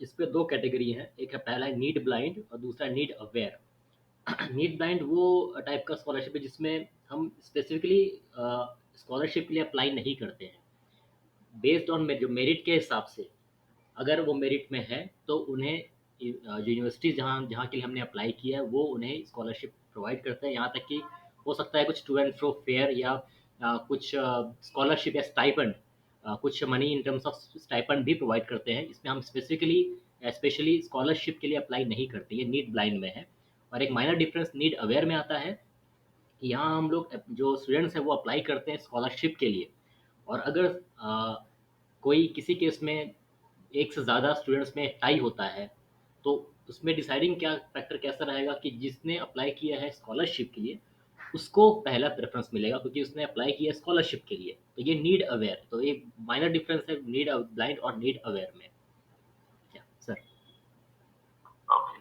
इस पे दो कैटेगरी हैं, एक है पहला है नीड ब्लाइंड और दूसरा नीड अवेयर। नीड ब्लाइंड वो टाइप का स्कॉलरशिप है जिसमें हम स्पेसिफिकली स्कॉलरशिप के लिए अप्लाई नहीं करते हैं, बेस्ड ऑन जो मेरिट के हिसाब से। अगर वो मेरिट में है तो उन्हें जो यूनिवर्सिटी जहाँ जहाँ के लिए हमने अप्लाई किया है वो उन्हें स्कॉलरशिप प्रोवाइड करते हैं। यहाँ तक कि हो सकता है कुछ टू एंड फ्रो फेयर या कुछ स्कॉलरशिप या स्टाइपेंड कुछ money in terms of stipend भी प्रोवाइड करते हैं। इसमें हम स्पेशली स्कॉलरशिप के लिए अप्लाई नहीं करते, ये नीड ब्लाइंड में है। और एक माइनर डिफरेंस नीड अवेयर में आता है कि यहाँ हम लोग जो स्टूडेंट्स हैं वो अप्लाई करते हैं स्कॉलरशिप के लिए, और अगर कोई किसी केस में एक से ज़्यादा स्टूडेंट्स में टाई होता है तो उसमें डिसाइडिंग क्या फैक्टर कैसा रहेगा कि जिसने अप्लाई किया है स्कॉलरशिप के लिए उसको पहला प्रेफरेंस मिलेगा क्योंकि उसने अप्लाई किया स्कॉलरशिप के लिए। तो ये नीड अवेयर, तो ये माइनर डिफरेंस है नीड ब्लाइंड और नीड अवेयर में। क्या sir? Okay.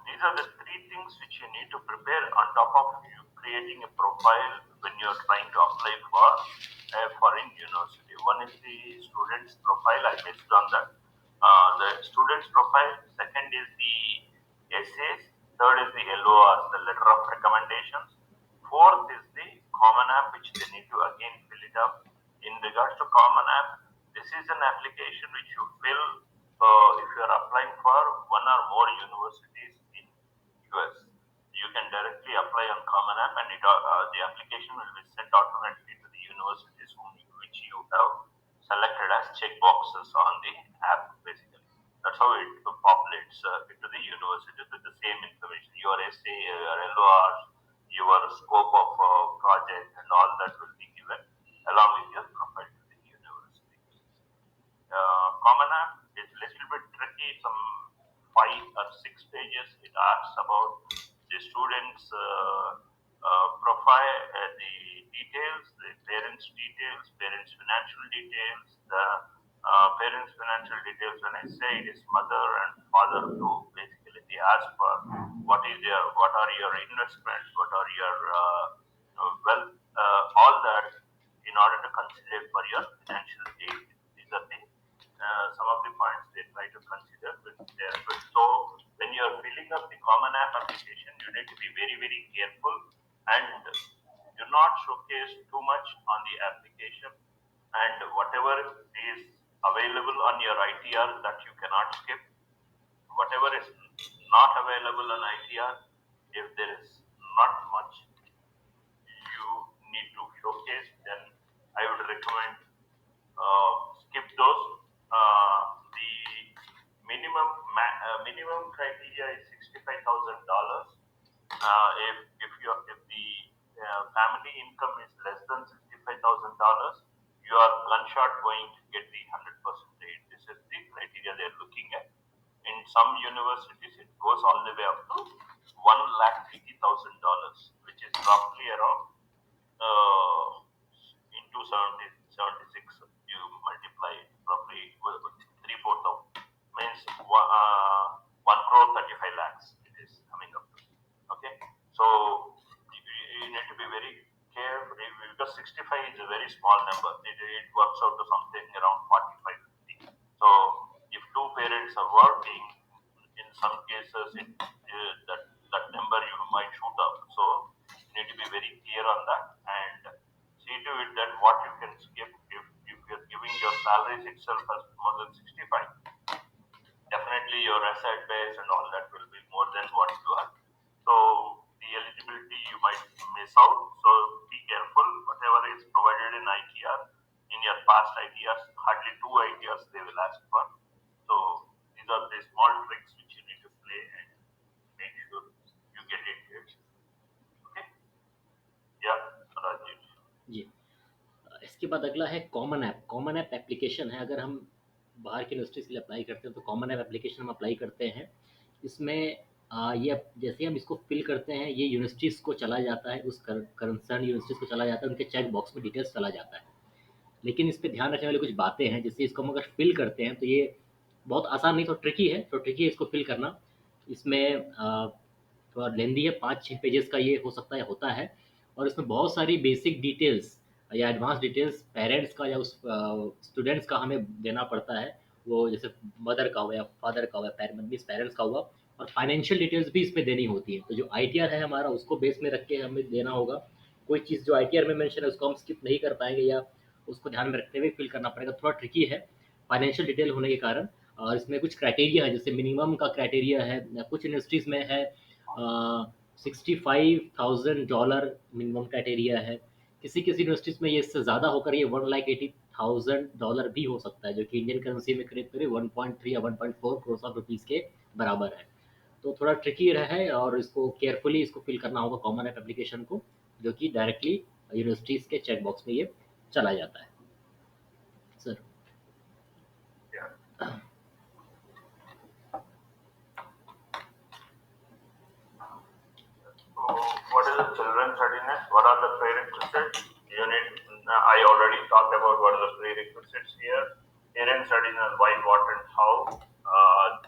These are the three things which you need to prepare on top of you creating a profile when you are trying to apply for a foreign university. One is the student's profile. I missed on that. The student's profile. Second is the essays. Third is the LORs, the letter of recommendations. Fourth is the Common App, which they need to again fill it up. In regards to Common App, this is an application which you fill if you are applying for one or more universities in US. You can directly apply on Common App, and the application will be sent automatically to the universities which you have selected as checkboxes on the app. Basically, that's how it populates into the universities with the same information. Your essay, your LOR, your scope of project, and all that will be given along with your profile to the university. Common App is a little bit tricky, some 5 or 6 pages. It asks about the student's profile, the details, the parents' details, parents' financial details. The parents' financial details, when I say it is mother and father too, basically they ask for what are your investments, what are your wealth, all that in order to consider for your financial aid. These are the some of the points they try to consider with their but so when you are filling up the Common App application, you need to be very, very careful and do not showcase too much on the application, and whatever is available on your ITR that you cannot skip. Whatever is not available on ITR, if there is not much you need to showcase, then I would recommend skip those. The minimum criteria is $65,000. If the family income is less than $65,000, you are gunshot going to get the 100% aid. This is the criteria they are looking at. In some universities, it goes all the way up to $1,50,000, which is roughly around into 76. You multiply it roughly 3/4 of means 1,35 lakhs. It is coming up to. Okay, so you need to be very careful because 65 is a very small number. It works out to something around 45-50. So if two parents are working, in some cases that number you might shoot up. So you need to be very clear on that and see to it that what you can skip if you're giving your salaries itself as more than 65. Definitely your asset base and all that will be more than what you are. So the eligibility you might miss out. So be careful. Whatever is provided in ITR, in your past ITRs, hardly 2 ITRs they will ask for. So these are the small tricks which you need to play and make sure you get it here. Okay? Yeah, Rajesh. जी, इसके बाद अगला है common app. Common app application है। अगर हम बाहर की universities के लिए अप्लाई करते हैं तो कॉमन ऐप एप्लीकेशन हम अप्लाई करते हैं। इसमें ये जैसे हम इसको फिल करते हैं ये यूनिवर्सिटीज़ को चला जाता है, उस कंसर्न यूनिवर्सिटीज़ को चला जाता है, उनके चेक बॉक्स में डिटेल्स चला जाता है। लेकिन इस पे ध्यान रखने वाली कुछ बातें हैं, जैसे इसको हम अगर फिल करते हैं तो ये बहुत आसान नहीं, तो ट्रिकी है, इसको फिल करना। इसमें थोड़ा लेंदी है, 5-6 पेजेस का ये हो सकता है, होता है। और इसमें बहुत सारी बेसिक डिटेल्स या एडवांस डिटेल्स पेरेंट्स का या उस स्टूडेंट्स का हमें देना पड़ता है। वो जैसे मदर का हुआ या फादर का हुआ, मीन्स पेरेंट्स का हुआ, और फाइनेंशियल डिटेल्स भी इसमें देनी होती है। तो जो ITR है हमारा उसको बेस में रख के हमें देना होगा। कोई चीज़ जो ITR में मेंशन है उसको हम स्किप नहीं कर पाएंगे या उसको ध्यान में रखते हुए फिल करना पड़ेगा। थोड़ा ट्रिकी है फाइनेंशियल डिटेल होने के कारण। और इसमें कुछ क्राइटेरिया है, जैसे मिनिमम का क्राइटेरिया है, कुछ यूनिवर्सिटीज़ में है $65,000 मिनिमम क्राइटेरिया है। किसी यूनिवर्सिटीज़ में ये इससे ज़्यादा होकर ये 1,80,000 $100,000 भी हो सकता है, जो कि इंडियन करेंसी में करीब करीब 1.3 या 1.4 करोड़ ऑफ रुपीज़ के बराबर है। तो थोड़ा ट्रिकी है और इसको केयरफुली इसको फिल करना होगा कॉमन ऐप एप्लीकेशन को, जो कि डायरेक्टली यूनिवर्सिटीज़ के चेक बॉक्स में ये चला जाता है sir. Yeah. So, what is the children's readiness? What are the prerequisites? I already talked about what are the prerequisites here. Parents' readiness, why, what, and how.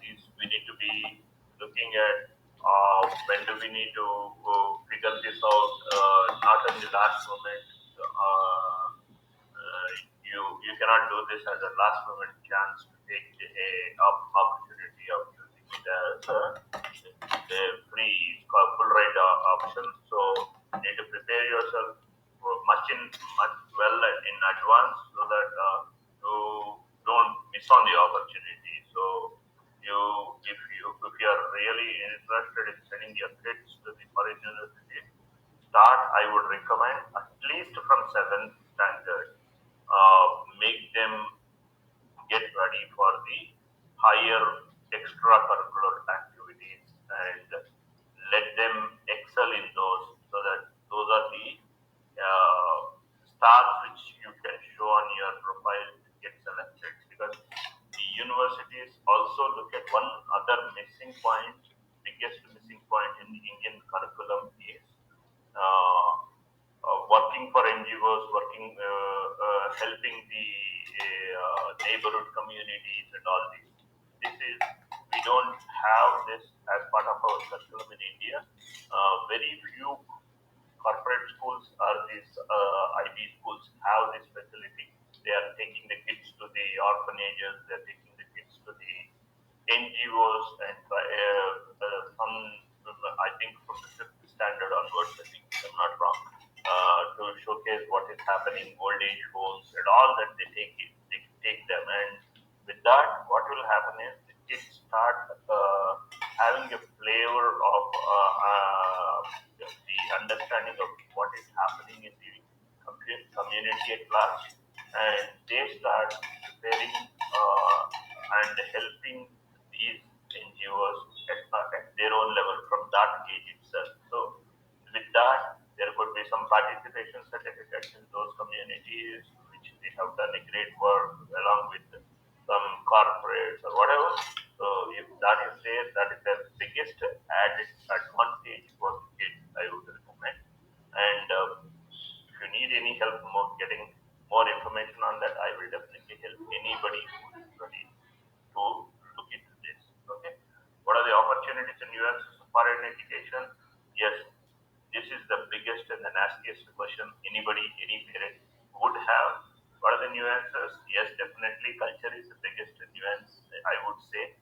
These we need to be looking at. When do we need to figure this out? Not in the last moment. You cannot do this as a last moment chance to take a opportunity of using it as a free full ride option. So you need to prepare yourself much well in advance so that you don't miss on the opportunity. So if you are really interested in sending your kids to the foreign university, I would recommend at least from 7th standard. Make them get ready for the higher extracurricular activities and let them excel in those, so that those are the stars which you can show on your profile to get selected. Because the universities also look at one other missing point, biggest missing point in the Indian curriculum is working for NGOs, helping the neighborhood communities and all this. We don't have this as part of our curriculum in India. Very few corporate schools or these IB schools have this facility. They are taking the kids to the orphanages, they are taking the kids to the NGOs and some, I think from the 5th standard onwards, I think, if I'm not wrong, to showcase what is happening, old age homes and all that. They take them, and with that, what will happen is the kids start having a flavor of the understanding of what is happening in the community at large, and they start preparing and helping these NGOs at their own level from that age itself. So with that, there could be some participation certificates in those communities, which they have done a great work along with some corporates or whatever. So if that is there, that is the biggest added advantage for the kids, I would recommend. And if you need any help getting more information on that, I will definitely help anybody who is ready to look into this. Okay. What are the opportunities in US for education? Yes, this is the biggest and the nastiest question any parent would have. What are the nuances? Yes, definitely culture is the biggest nuance, I would say,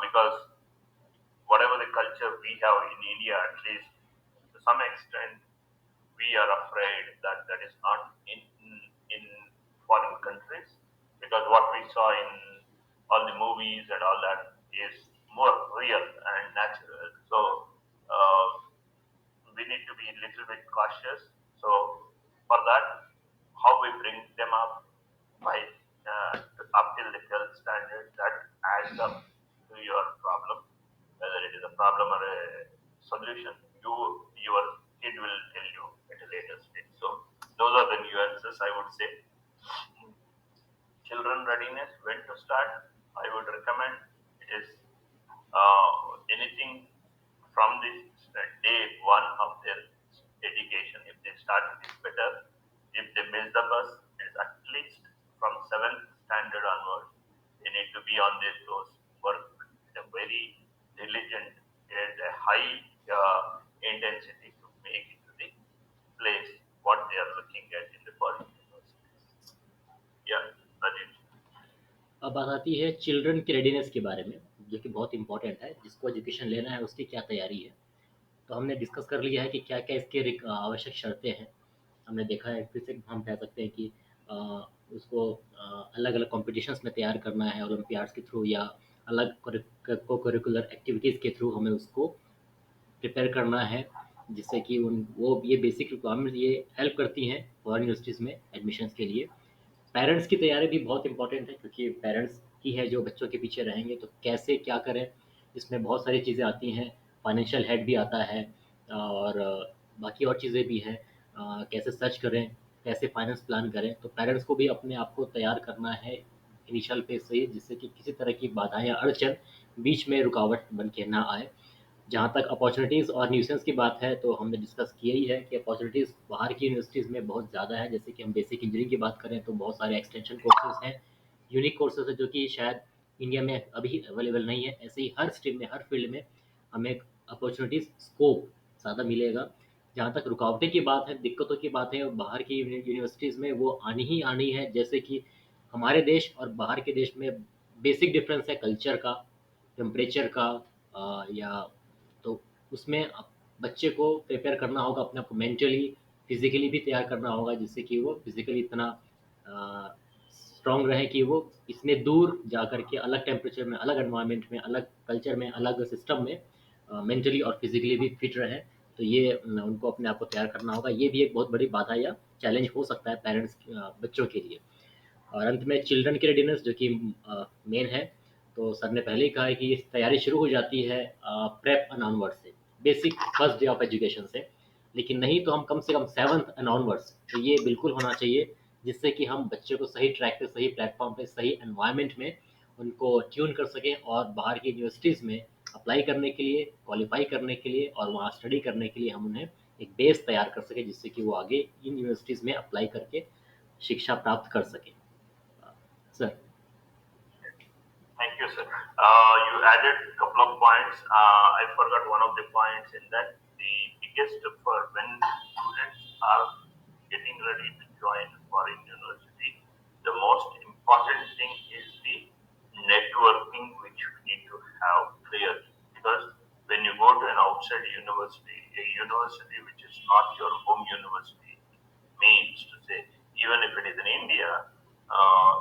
because whatever the culture we have in India, at least to some extent, we are afraid that that is not in foreign countries, because what we saw in all the movies and all that is more real and natural. So we need to be a little bit cautious. So for that, how we bring them up by up till the 12th standard, that adds up to your problem, whether it is a problem or a solution. Your kid will tell you at a later stage. So those are the nuances, I would say. Children readiness, when to start? I would recommend it is anything from this day one of their education. If they start, it is better. If they miss the bus, it is at least from 7th standard onwards. They need to be on their toes, work in a very diligent and a high intensity to make it to the place what they are looking at in the foreign universities. Yeah, Rajesh. अब बात आती है children की readiness के बारे में, जो कि बहुत इंपॉर्टेंट है। जिसको एजुकेशन लेना है उसकी क्या तैयारी है, तो हमने डिस्कस कर लिया है कि क्या क्या इसके आवश्यक शर्तें हैं। हमने देखा है, फिर से हम कह सकते हैं कि उसको अलग अलग कॉम्पिटिशन्स में तैयार करना है, ओलंपियाड्स के थ्रू या अलग को करिकुलर एक्टिविटीज़ के थ्रू हमें उसको प्रिपेयर करना है, जिससे कि वो ये बेसिक रिक्वायरमेंट्स ये हेल्प करती हैं फॉरेन यूनिवर्सिटीज़ में एडमिशन्स के लिए। पेरेंट्स की तैयारी भी बहुत इंपॉर्टेंट है, क्योंकि पेरेंट्स ही है जो बच्चों के पीछे रहेंगे, तो कैसे क्या करें, इसमें बहुत सारी चीज़ें आती हैं। फाइनेंशियल हेड भी आता है, और बाकी और चीज़ें भी हैं। कैसे सर्च करें, कैसे फाइनेंस प्लान करें, तो पेरेंट्स को भी अपने आप को तैयार करना है इनिशियल फेज से ही, जिससे कि किसी तरह की बाधा या अड़चन बीच में रुकावट बन के ना आए। जहाँ तक अपॉर्चुनिटीज़ और न्यूसेंस की बात है, तो हमने डिस्कस किया ही है कि अपॉर्चुनिटीज़ बाहर की यूनिवर्सिटीज़ में बहुत ज़्यादा है। जैसे कि हम बेसिक इंजीनियरिंग की बात करें तो बहुत सारे एक्सटेंशन कोर्सेज़ हैं, यूनिक कोर्सेज़ हैं जो कि शायद इंडिया में अभी अवेलेबल नहीं है। ऐसे ही हर स्ट्रीम में, हर फील्ड में हमें अपॉर्चुनिटीज़, स्कोप ज़्यादा मिलेगा। जहाँ तक रुकावटें की बात है, दिक्कतों की बात है, बाहर की यूनिवर्सिटीज़ में वो आनी ही आनी है। जैसे कि हमारे देश और बाहर के देश में बेसिक डिफरेंस है कल्चर का, टेम्परेचर का, या तो उसमें बच्चे को प्रिपेयर करना होगा, अपने आप को मेंटली, फिजिकली भी तैयार करना होगा, जिससे कि वो फिजिकली इतना स्ट्रांग रहे कि वो इसमें दूर जा कर के अलग टेम्परेचर में, अलग एनवायरनमेंट में, अलग कल्चर में, अलग सिस्टम में मेंटली और फिजिकली भी फिट रहे। तो ये उनको अपने आप को तैयार करना होगा। ये भी एक बहुत बड़ी बाधा या चैलेंज हो सकता है पेरेंट्स, बच्चों के लिए। और अंत में चिल्ड्रन की रेडीनेस, जो कि मेन है, तो सर ने पहले ही कहा है कि तैयारी शुरू हो जाती है प्रेप एंड ऑनवर्ड से, basic first day of education से। लेकिन नहीं तो हम कम से कम 7th एंड ऑनवर्ड्स, तो ये बिल्कुल होना चाहिए, जिससे कि हम बच्चे को सही ट्रैक पे, सही प्लेटफॉर्म पे, सही एनवायरनमेंट में उनको ट्यून कर सकें, और बाहर की यूनिवर्सिटीज़ में अप्लाई करने के लिए, क्वालिफाई करने के लिए और वहाँ स्टडी करने के लिए हम उन्हें एक बेस तैयार कर सकें, जिससे कि वो आगे इन यूनिवर्सिटीज़ में अप्लाई करके शिक्षा प्राप्त कर सकें। Sir. Thank you, sir. You added a couple of points. I forgot one of the points in that. The biggest for when students are getting ready to join foreign university, the most important thing is the networking which we need to have clear. Because when you go to an outside university, a university which is not your home university, means to say, even if it is in India,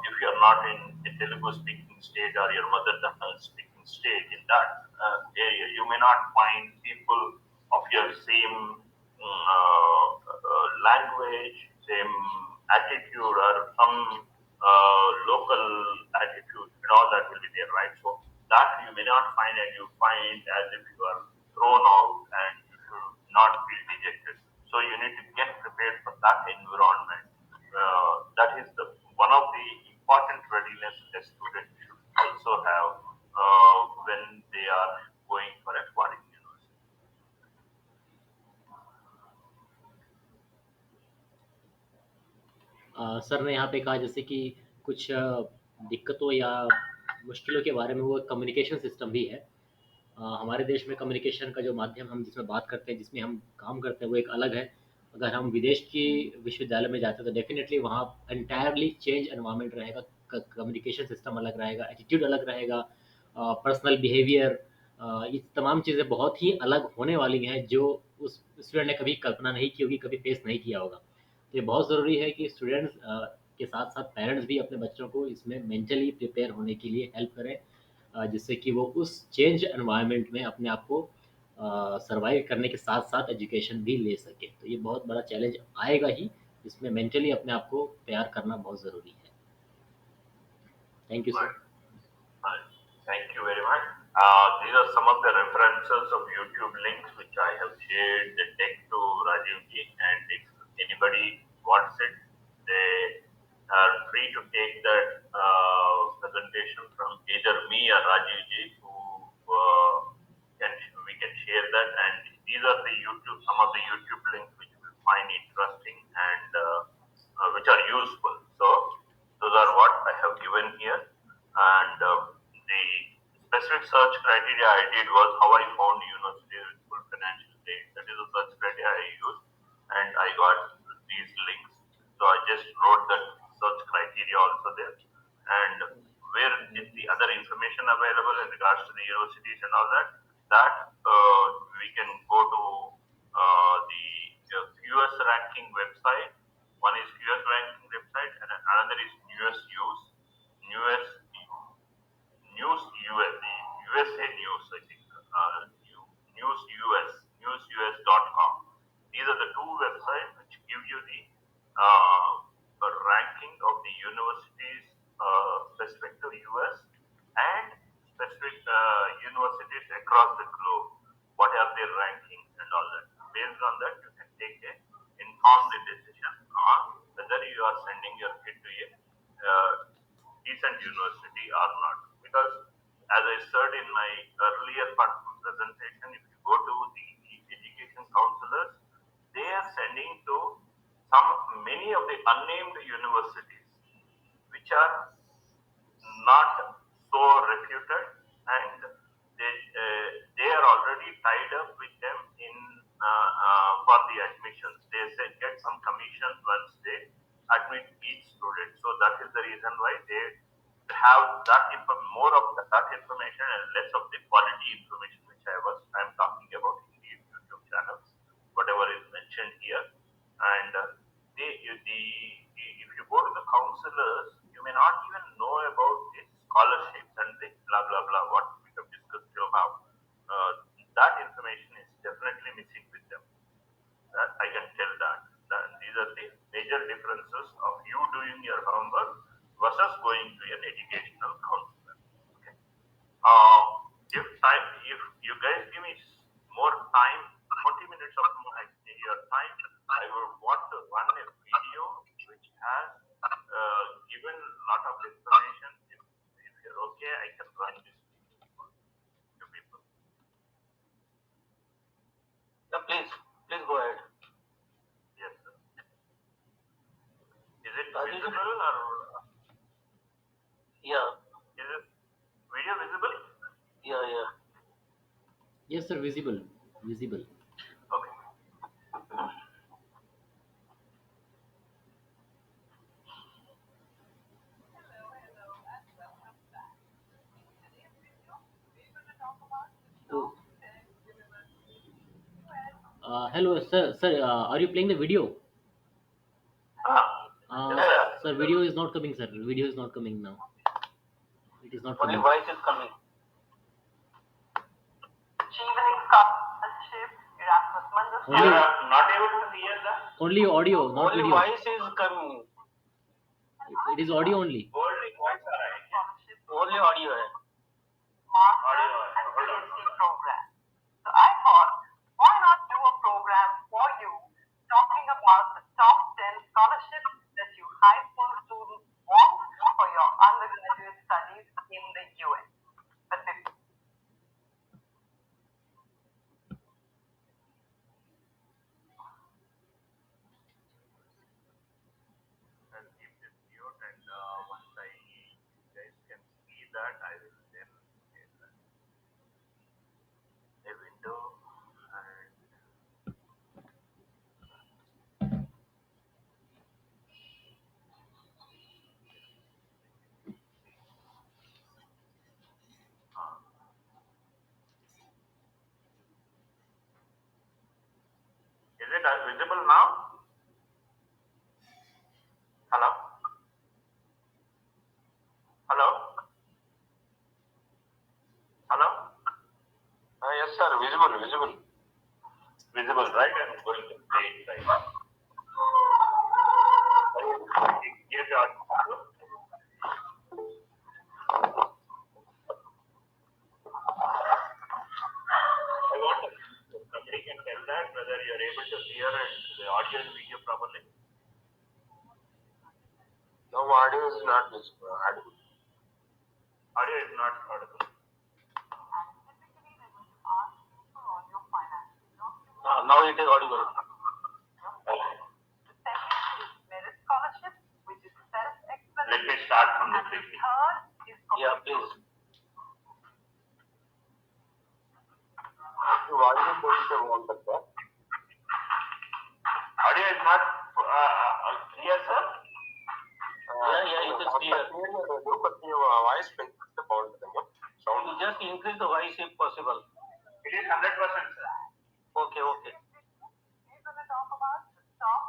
if you are not in a Telugu speaking state or your mother tongue speaking state in that area, you may not find people of your same language, same attitude, or some local attitude, and all that will be there, right? So that you may not find, and you find as if you are thrown out and you should not feel dejected. So you need to get prepared for that environment. That is the one of the important readiness a student should also have when they are going for a foreign university. Sir ने यहाँ पे कहा जैसे कि कुछ दिक्कतों या मुश्किलों के बारे में, वो कम्युनिकेशन सिस्टम भी है। हमारे देश में कम्युनिकेशन का जो माध्यम हम जिसमें बात करते हैं, जिसमें हम काम करते हैं, वो एक अलग है। अगर हम विदेश की विश्वविद्यालय में जाते हैं तो डेफिनेटली वहाँ एंटायरली चेंज एनवायरनमेंट रहेगा, कम्युनिकेशन सिस्टम अलग रहेगा, एटीट्यूड अलग रहेगा, पर्सनल बिहेवियर, ये तमाम चीज़ें बहुत ही अलग होने वाली हैं, जो उस स्टूडेंट ने कभी कल्पना नहीं की होगी, कभी फेस नहीं किया होगा। तो ये बहुत ज़रूरी है कि स्टूडेंट्स के साथ साथ पेरेंट्स भी अपने बच्चों को इसमें मेंटली प्रिपेयर होने के लिए हेल्प करें, जिससे कि वो उस चेंज एनवायरनमेंट में अपने आप को सर्वाइव करने के साथ साथ एजुकेशन भी ले सके। तो ये बहुत बड़ा चैलेंज आएगा ही, जिसमें मेंटली अपने आप को तैयार करना बहुत ज़रूरी है। Thank you sir. Right. Thank you very much. These are some of the references of YouTube links which I have shared the deck to Rajiv ji, and if anybody wants it, they are free to take that presentation from either me or Rajiv ji, who we can share that. And these are the some of the YouTube links which you will find interesting and which are useful. So those are what I have given here. And the specific search criteria I did was how I found university with full financial aid. That is the search criteria I used, and I got these links. So I just wrote that search criteria also there. And where is the other information available in regards to the universities and all that? That we can go to the QS ranking website. One is QS ranking website, and another is newest use. News US, USA News, I think, News US, newsus.com. These are the two websites which give you the ranking of the university universities across the globe. What are their rankings and all that? Based on that, you can take a informed decision on whether you are sending your kid to a decent university or not. Because as I said in my earlier presentation, if you go to the education counselors, they are sending to many of the unnamed universities, which are not so reputed, and they are already tied up with them in for the admissions. They say get some commission once they admit each student. So that is the reason why they have more of that information and less of the quality information which I'm talking about in the YouTube channels, whatever is mentioned here. And if you go to the counselors, you may not even know about the scholarships and the blah blah blah what we have discussed till now. That information is definitely missing with them. That I can tell that these are the major differences of you doing your homework versus going to an educational counselor. Okay. If you guys give me more time, 20 minutes of your time, I would want to run a video which has given a lot of information. If you're okay, I can run this video to people. Yeah, please go ahead. Yes, sir. Is it visible or? Yeah. Is this video visible? Yeah. Yes, sir. Visible. Okay. Oh. Hello, sir. Sir, are you playing the video? Sir, video is not coming, sir. Video is not coming now. It is not Only coming. voice is coming. Chevening scholarship, Erasmus Mundus You are not able to hear that? Only audio, not Only video. voice is coming. It is audio only. Only voice are right. scholarship, Only audio है. master's and PhD program. So I thought, why not do a program for you talking about the top 10 scholarships that you high school students want for your undergraduate studies in the US. But before I'll keep this mute, and once you guys can see that, I will then get a window and is it visible now? Hello? Hello? Hello? Yes sir, visible. Visible, right? I'm going to play it right now. Here's the audio. I want somebody can tell that whether you are able to hear the audio and video properly. No, audio is not visible. Audio is not audible. typically they will ask you for all your financial documents. Now it is audible. The second is merit scholarship, which is Let self-explanatory. me start from the And the beginning. third is Yeah, please. Audio position on the top. Audio is not clear, sir. Yeah, it is clear. But your voice పెంచితే బాగుంటుందేమో. Sound. You just increase the voice if possible. It is 100%, sir. Okay. we're going to talk about the top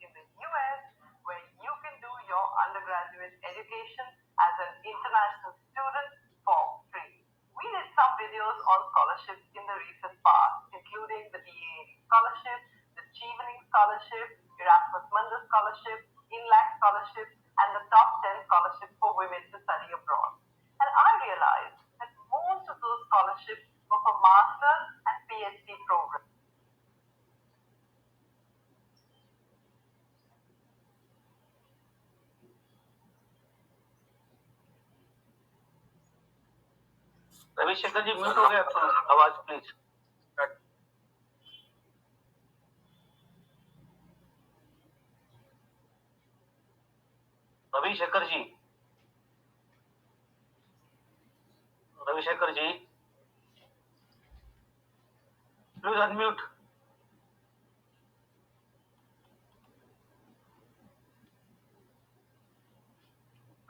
in the US where you can do your undergraduate education as an international student for free. We did some videos on scholarships in the recent past, including the EAD scholarship, the Chevening scholarship, Erasmus Mundus scholarship, INLAC scholarship, and the top 10 scholarships for women to study abroad. And I master's and PhD programs. Ravishekhar ji mute हो गया, आवाज please. Ravishekhar ji, Ravishekhar ji please unmute.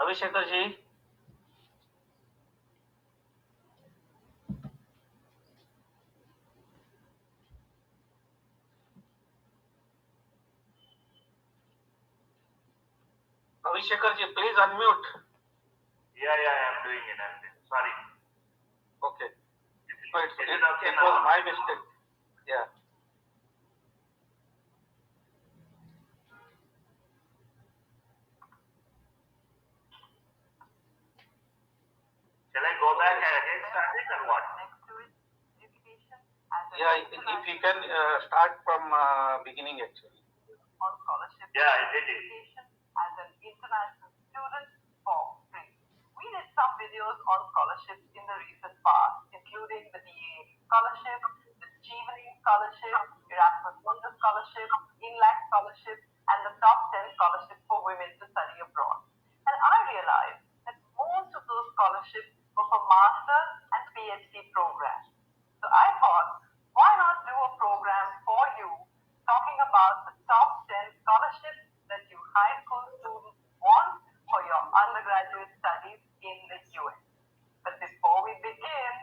Ravishekhar ji, Abhishekar ji, please unmute. Yeah, I'm doing it. Sorry. Okay. So Is it okay it now? was my mistake. Yeah. Shall I go back and again start it or what? Next to it, education as an Yeah, if you can start from beginning actually. on scholarship. Yeah, I did it. Education as an international student for free. We did some videos on scholarships in the recent past, including the DA scholarship, the Chevening scholarship, Erasmus Mundus scholarship, INLAC scholarship, and the top 10 scholarships for women to study abroad. And I realized that most of those scholarships were for master's and PhD programs. So I thought, why not do a program for you talking about the top 10 scholarships that you high school students want for your undergraduate studies in the US. But before we begin,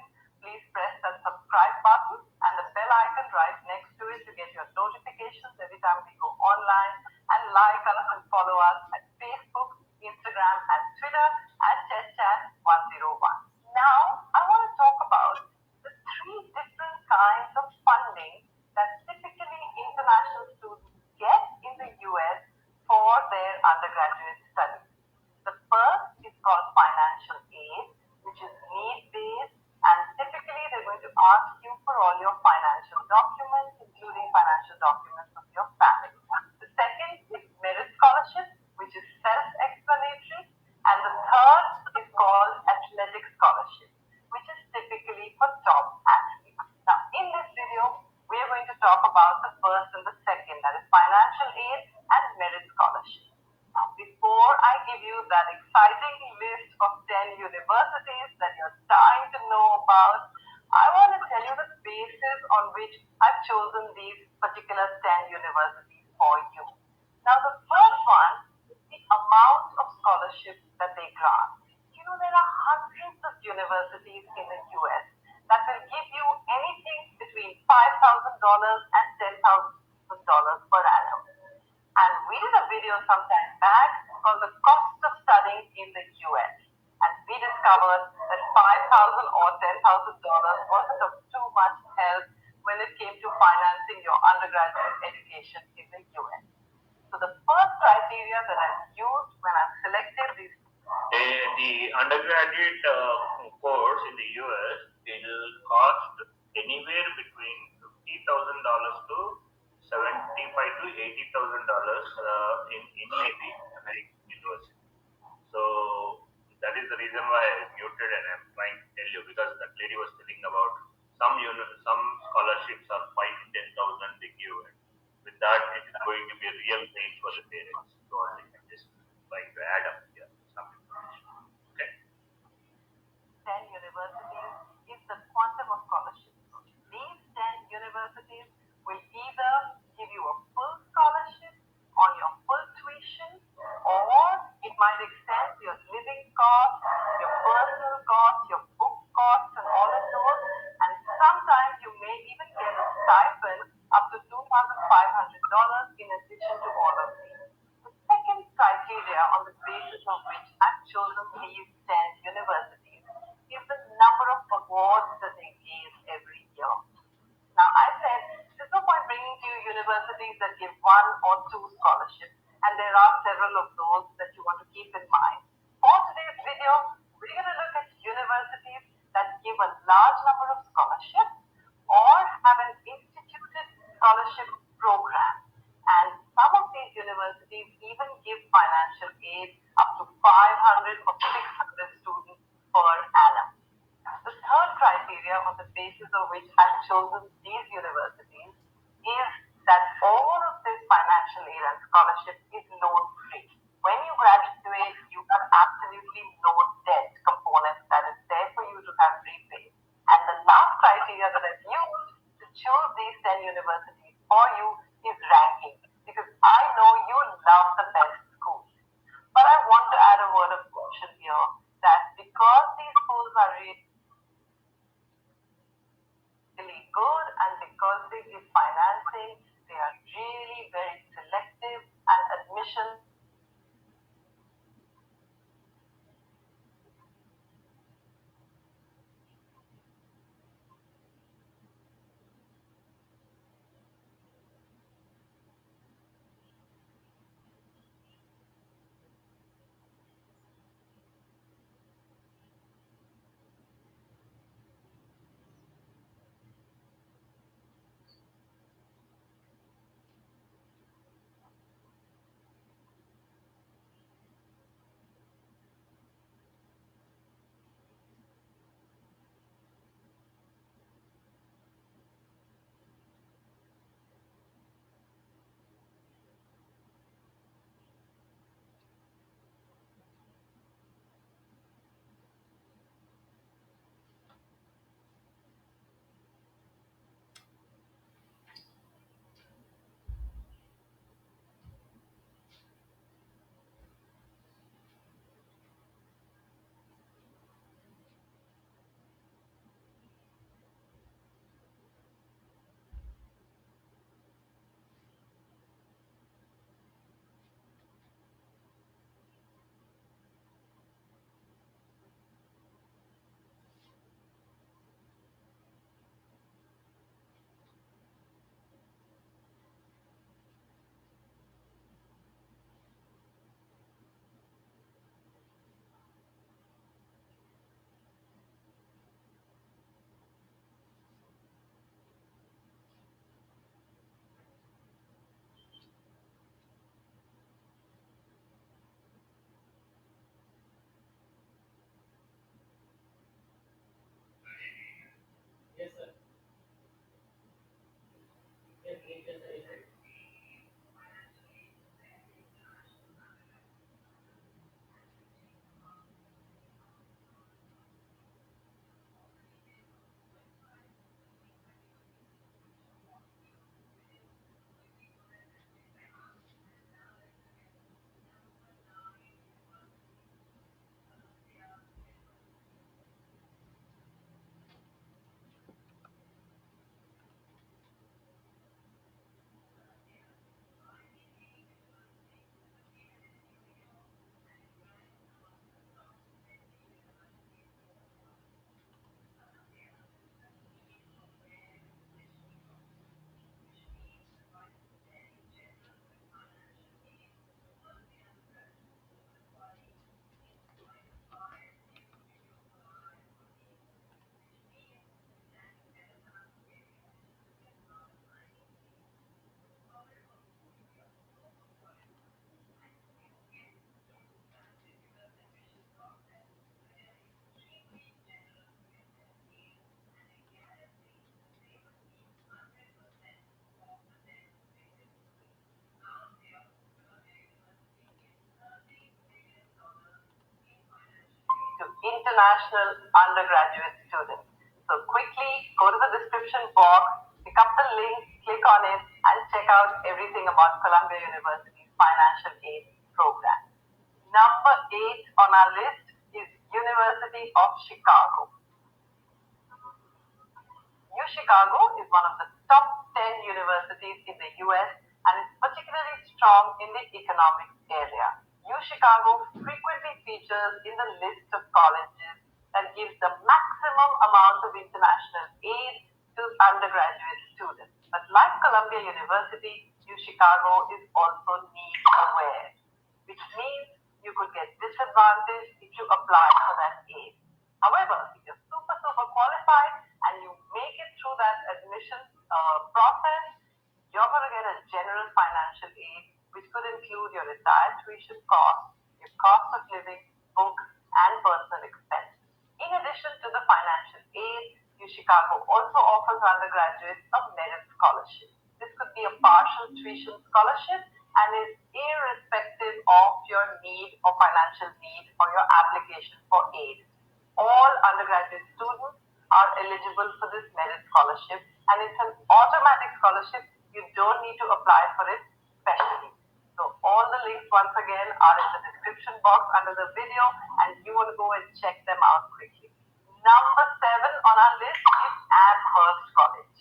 please press that subscribe button and the bell icon right next to it to get your notifications every time we go online, and like us and follow us at Facebook, Instagram, and Twitter at ChetChat101. Now, I want to talk about the three different kinds of funding that typically international students get in the US for their undergraduate studies. The first is called financial aid, which is need-based, and typically they're going to ask you for all your financial documents, including financial documents of your family. The second is merit scholarship, which is self-explanatory, and the third is called athletic scholarship, which is typically for top athletes. Now, in this video, we are going to talk about the first and the second, that is financial aid and merit scholarship. Now, before I give you that exciting list of 10 universities that you're dying to know about, I want to tell you the basis on which I've chosen these particular 10 universities for you. Now, the first one is the amount of scholarships that they grant. You know, there are hundreds of universities in the US that will give you anything between $5,000 and $10,000 per annum. And we did a video some time back on the cost of studying in the US. And we discovered that $5,000 or $10,000 wasn't of too much help when it came to financing your undergraduate education in the US. So the first criteria that I used when I selected these The undergraduate course in the US will cost anywhere between $50,000 to $75,000 to $80,000 in any American university. So that is the reason why I muted, and I'm trying to tell you, because that lady was telling about some scholarships are 5,000 to 10,000 they give, and with that it is going to be a real pain for the parents. So I think I'm just trying to add up here some information. Okay. 10 universities is the quantum of scholarships. These 10 universities will either give you a full scholarship on your full tuition, or it might extend your living costs, your personal costs, your book costs, and all of those. And sometimes you may even get a stipend up to $2,500 in addition to all of these. The second criteria on the basis of which I've chosen these 10 universities is the number of awards that they give every year. Now, I said there's no point bringing to you universities that give one or two scholarships, and there are several of those that you want to keep in mind. For today's video, we're going to look at universities that give a large number of scholarships on the basis of which I've chosen these universities is that all of this financial aid and scholarship is loan free. When you graduate, you have absolutely no debt component that is there for you to have repaid. And the last criteria that I've used to choose these 10 universities for you is ranking, because I know you love the best schools. But I want to add a word of caution here that because these schools are really good and because they give financing, they are really very selective and admission to international undergraduate students. So quickly go to the description box, pick up the link, click on it, and check out everything about Columbia University's financial aid program. Number 8 on our list is University of Chicago. UChicago is one of the top 10 universities in the US and is particularly strong in the economics area. UChicago frequently features in the list of colleges that gives the maximum amount of international aid to undergraduate students. But like Columbia University, UChicago is also need aware, which means you could get disadvantaged if you apply for that aid. However, if you're super qualified and you make it through that admission process, you're going to get a general financial aid, which could include your retired tuition costs, your cost of living, books, and personal expenses. In addition to the financial aid, Chicago also offers undergraduates a merit scholarship. This could be a partial tuition scholarship and is irrespective of your need or financial need or your application for aid. All undergraduate students are eligible for this merit scholarship, and it's an automatic scholarship. You don't need to apply for it specially. So all the links once again are in the description box under the video, and you want to go and check them out quickly. Number 7 on our list is Amherst College.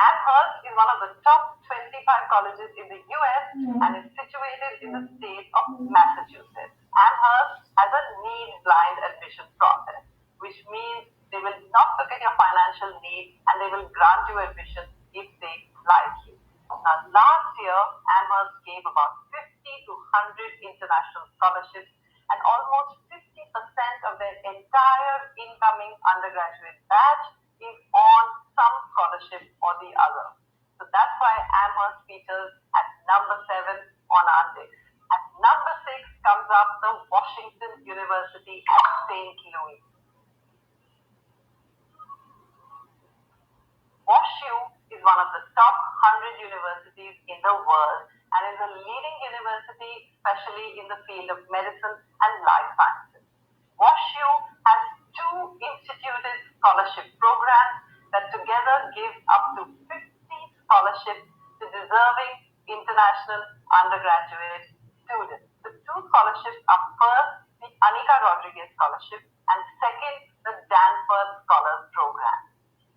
Amherst is one of the top 25 colleges in the US and is situated in the state of Massachusetts. Amherst has a need-blind admission process, which means they will not look at your financial need and they will grant you admission if they like you. Now, last year, Amherst gave about 50 to 100 international scholarships, and almost 50% of their entire incoming undergraduate batch is on some scholarship or the other. So that's why Amherst features at number 7 on our list. At number 6 comes up the Washington University at St. Louis. WashU is one of the top 100 universities in the world and is a leading university, especially in the field of medicine and life sciences. WashU has 2 instituted scholarship programs that together give up to 50 scholarships to deserving international undergraduate students. The 2 scholarships are first the Anika Rodriguez Scholarship and second the Danforth Scholars Program.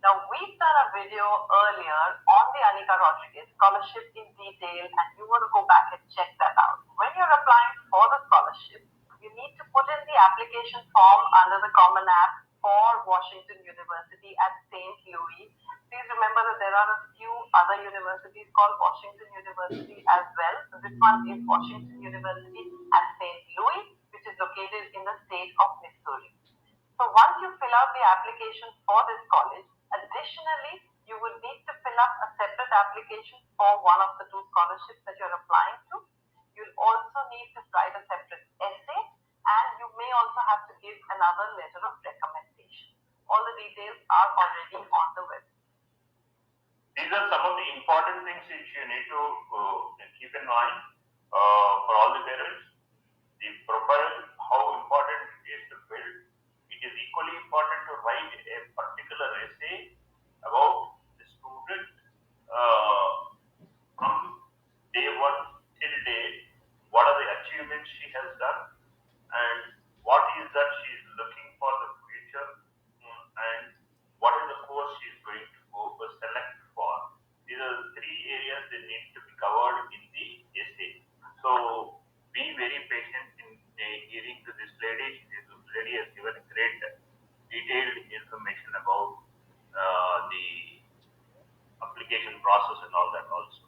Now, we've done a video earlier on the Anika Rodriguez Scholarship in detail, and you want to go back and check that out. When you're applying for the scholarship, you need to put in the application form under the Common App for Washington University at St. Louis. Please remember that there are a few other universities called Washington University as well. So this one is Washington University at St. Louis, which is located in the state of Missouri. So once you fill out the application for this college, additionally, you will need to fill up a separate application for one of the 2 scholarships that you're applying to. You'll also need to write a separate essay, and you may also have to give another letter of recommendation. All the details are already on the website. These are some of the important things which you need to keep in mind for all the parents. The profile, how important it is to build. It is equally important to write a particular essay about the student from day 1 till date. What are the achievements she has done, and what is that she is looking for the future, and what is the course she is going to go select for. These are the 3 areas that need to be covered in the essay. So be very patient in hearing to this lady. This lady has given great detailed information about the application process and all that also.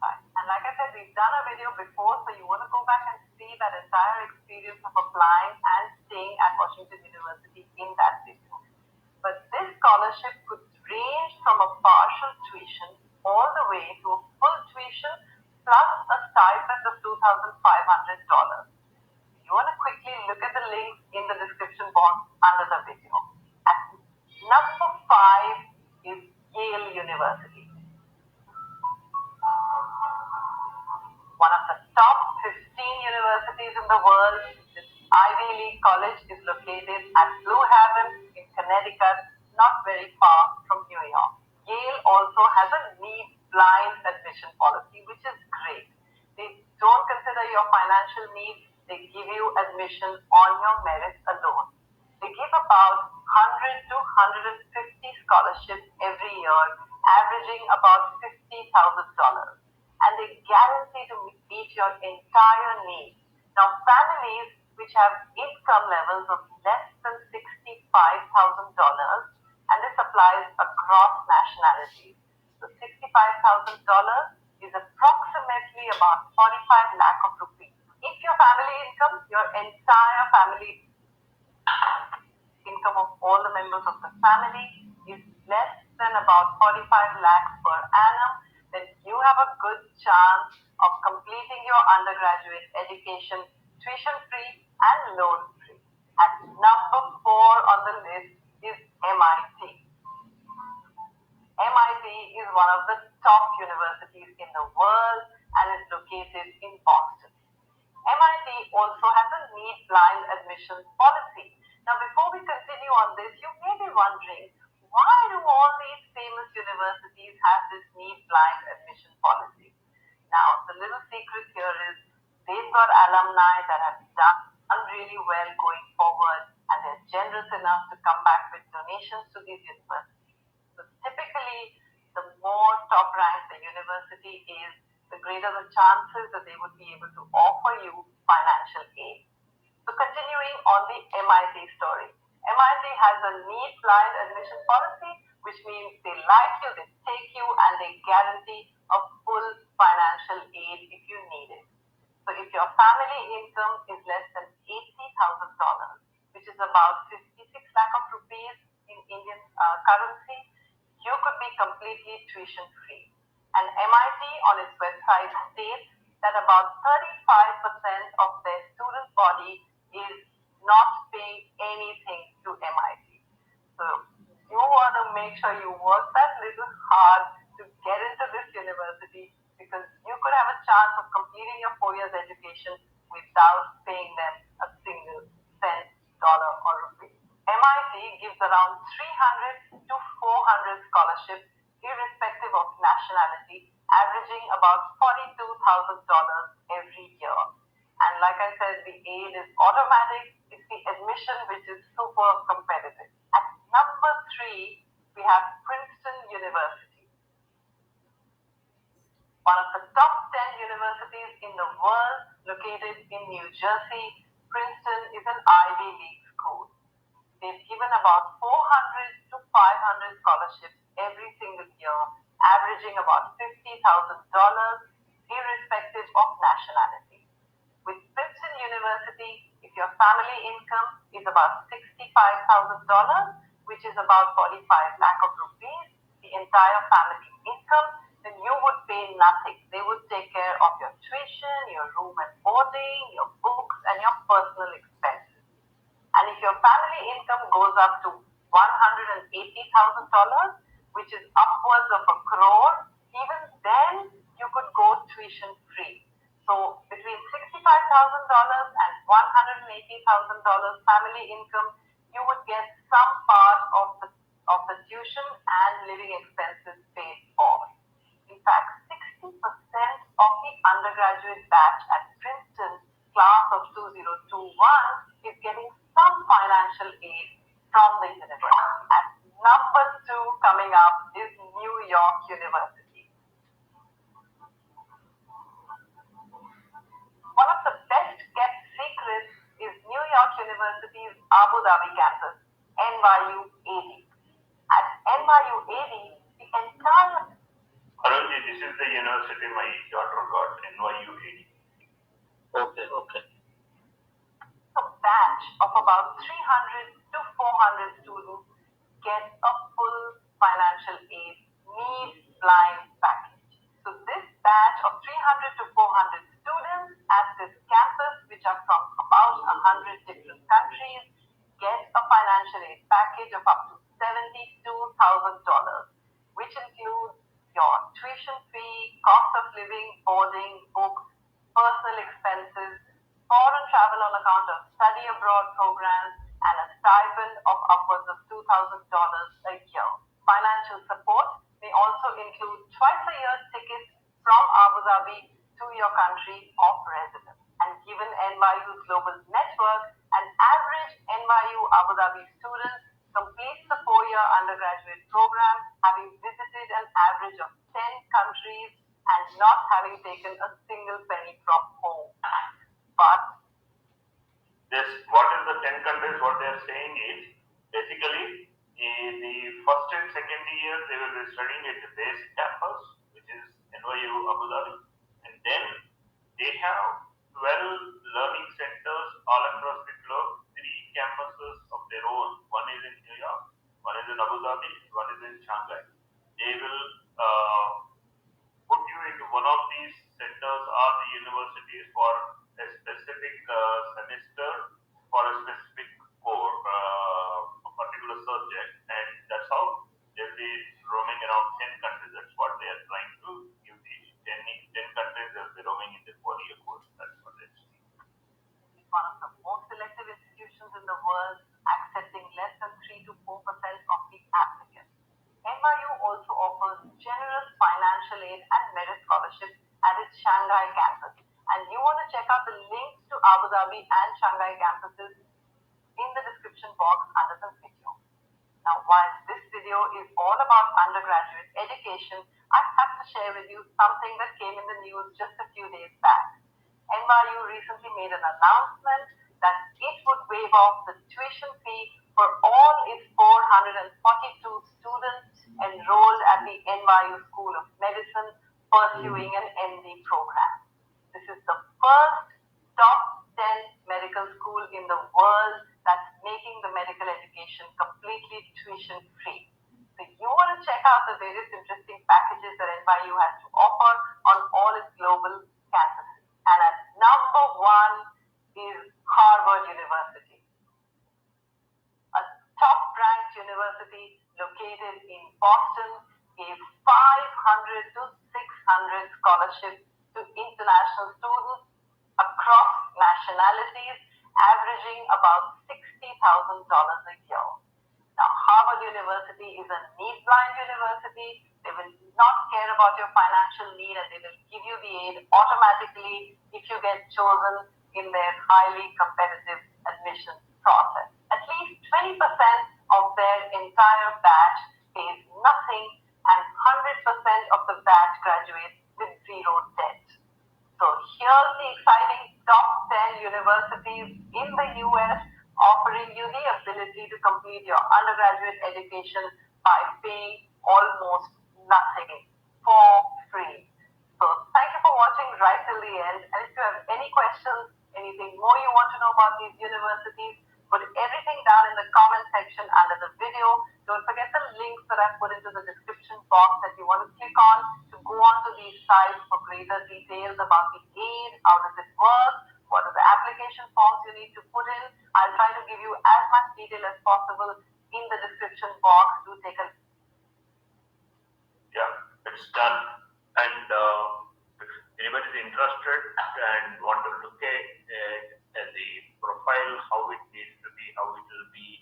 And like I said, we've done a video before, so you want to go back and see that entire experience of applying and staying at Washington University in that video. But this scholarship could range from a partial tuition all the way to a full tuition plus a stipend of $2,500. You want to quickly look at the link in the description box under the video. At number 5 is Yale University. One of the top 15 universities in the world, this Ivy League college is located at Blue Haven in Connecticut, not very far from New York. Yale also has a need-blind admission policy, which is great. They don't consider your financial needs. They give you admission on your merit alone. They give about 100 to 150 scholarships every year, averaging about $50,000. And they guarantee to meet your entire needs. Now, families which have income levels of less than $65,000, and this applies across nationalities. So $65,000 is approximately about 45 lakh of rupees. If your family income, your entire family income of all the members of the family is less than about 45 lakhs per annum, then you have a good chance of undergraduate education tuition free and loan free. At number 4 on the list is MIT. MIT is one of the top universities in the world and is located in Boston. MIT also has a NEET blind admissions policy. Now, before we continue on this, you may be wondering, why do all these famous universities have this NEET blind admission policy? Now, the little secret here is they've got alumni that have done really well going forward, and they're generous enough to come back with donations to these universities. So typically, the more top ranked the university is, the greater the chances that they would be able to offer you financial aid. So continuing on the MIT story. MIT has a NEET blind admission policy, which means they like you, they take you, and they guarantee a full financial aid if you need it. So if your family income is less than $80,000, which is about 56 lakh of rupees in Indian currency, you could be completely tuition free. And MIT on its website states that about 35% of their student body is not paying anything to MIT. So you want to make sure you work that little hard to get into this university, because you could have a chance of completing your 4 years education without paying them a single cent, dollar, or rupee. MIT gives around 300 to 400 scholarships irrespective of nationality, averaging about $42,000 every year. And like I said, the aid is automatic. It's the admission which is super competitive. At number 3, we have Princeton University. One of the top 10 universities in the world, located in New Jersey, Princeton is an Ivy League school. They've given about 400 to 500 scholarships every single year, averaging about $50,000 irrespective of nationality. With Princeton University, if your family income is about $65,000, which is about 45 lakh of rupees, the entire family income, then you would pay nothing. They would take care of your tuition, your room and boarding, your books, and your personal expenses. And if your family income goes up to $180,000, which is upwards of $1 crore, even then you could go tuition free. So between $65,000 and $180,000 family income, you would get some part of the tuition and living expenses paid for. In fact, 60% of the undergraduate batch at Princeton, class of 2021, is getting some financial aid from the university. At number 2 coming up is New York University. One of the best kept secrets is New York University's Abu Dhabi campus, NYU AD. At NYU AD, the entire Arunji, this is the university my daughter got, NYU AD. Okay. A batch of about 300 to 400 students get a full financial aid NEET blind package. So this batch of 300 to 400 students at this campus, which are from about 100 different countries, get a financial aid package of up to $72,000, which includes your tuition fee, cost of living, boarding, books, personal expenses, foreign travel on account of study abroad programs, and a stipend of upwards of $2,000 a year. Financial support may also include twice-a-year tickets from Abu Dhabi to your country of residence. And given NYU's global network, an average NYU Abu Dhabi student completes the 4-year undergraduate program having visited an average of 10 countries and not having taken a single penny from home. But This, what is the 10 countries, what they are saying is, basically, in the first and second year, they will be studying at the base campus, which is NYU Abu Dhabi. And then they have 12 learning centers all across the globe, 3 campuses of their own. One is in New York, one is in Abu Dhabi, one is in Shanghai. They will put you into one of these centers or the universities for a specific semester for a specific core, a particular subject, and that's how they'll be roaming around 10 countries. That's what they are trying to give the 10 countries they'll be roaming in the 4-year course. That's what it's. It's one of the most selective institutions in the world, accepting less than 3 to 4% of the applicants. NYU also offers generous financial aid and merit scholarships at its Shanghai campus. And you want to check out the links to Abu Dhabi and Shanghai campuses in the description box under the video. Now, while this video is all about undergraduate education, I have to share with you something that came in the news just a few days back. NYU recently made an announcement that it would waive off the tuition fee for all its 442 students enrolled at the NYU School of Medicine pursuing an MD program. This is the first top 10 medical school in the world that's making the medical education completely tuition free. So you want to check out the various interesting packages that NYU has to offer on all its global campuses. And at number 1 is Harvard University, a top-ranked university located in Boston, gave 500 to 600 scholarships to international students across nationalities, averaging about $60,000 a year. Now, Harvard University is a need-blind university. They will not care about your financial need, and they will give you the aid automatically if you get chosen in their highly competitive admissions process. At least 20% of their entire batch pays nothing, and 100% of the batch graduates with zero debt. So here's the exciting top 10 universities in the US offering you the ability to complete your undergraduate education by paying almost nothing for free. So thank you for watching right till the end. And if you have any questions, anything more you want to know about these universities, put everything down in the comment section under the video. Don't forget the links that I've put into the description box that you want to click on to go on to these sites for greater details about the aid, how does it work, what are the application forms you need to put in. I'll try to give you as much detail as possible in the description box. Do take a Yeah, it's done. And if anybody is interested and want to look at the profile, how it needs to be, how it will be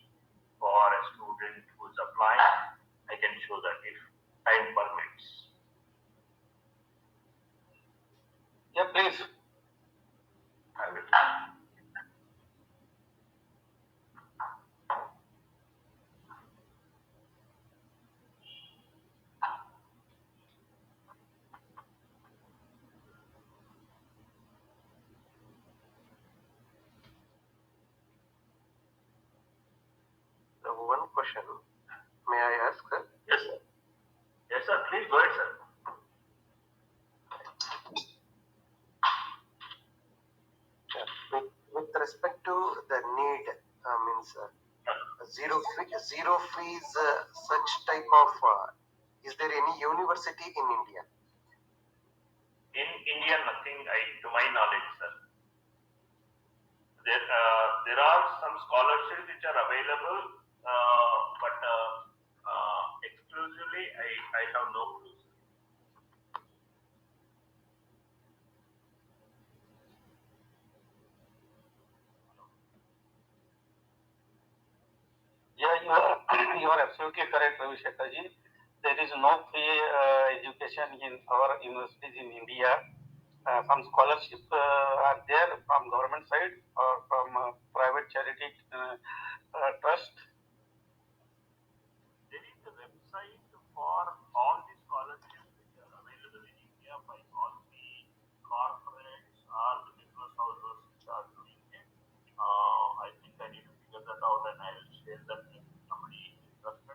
for a student who's applying, I can show that if time permits. Yeah, please. I will. One question, may I ask, sir? Yes, sir. Yes, sir. Please go ahead, sir. With respect to the need, means zero fees, such type of, is there any university in India? In India, nothing, to my knowledge, sir. There are some scholarships which are available, but exclusively, I have no clue. Yeah, you are absolutely correct, Ravi Shekhar ji. There is no free education in our universities in India. Some scholarships are there from government side or from private charity trust. There is a website for all the scholarships which are available in India by all the corporates or the business houses which are doing it. I think I need to figure that out and I will share that link if somebody is interested.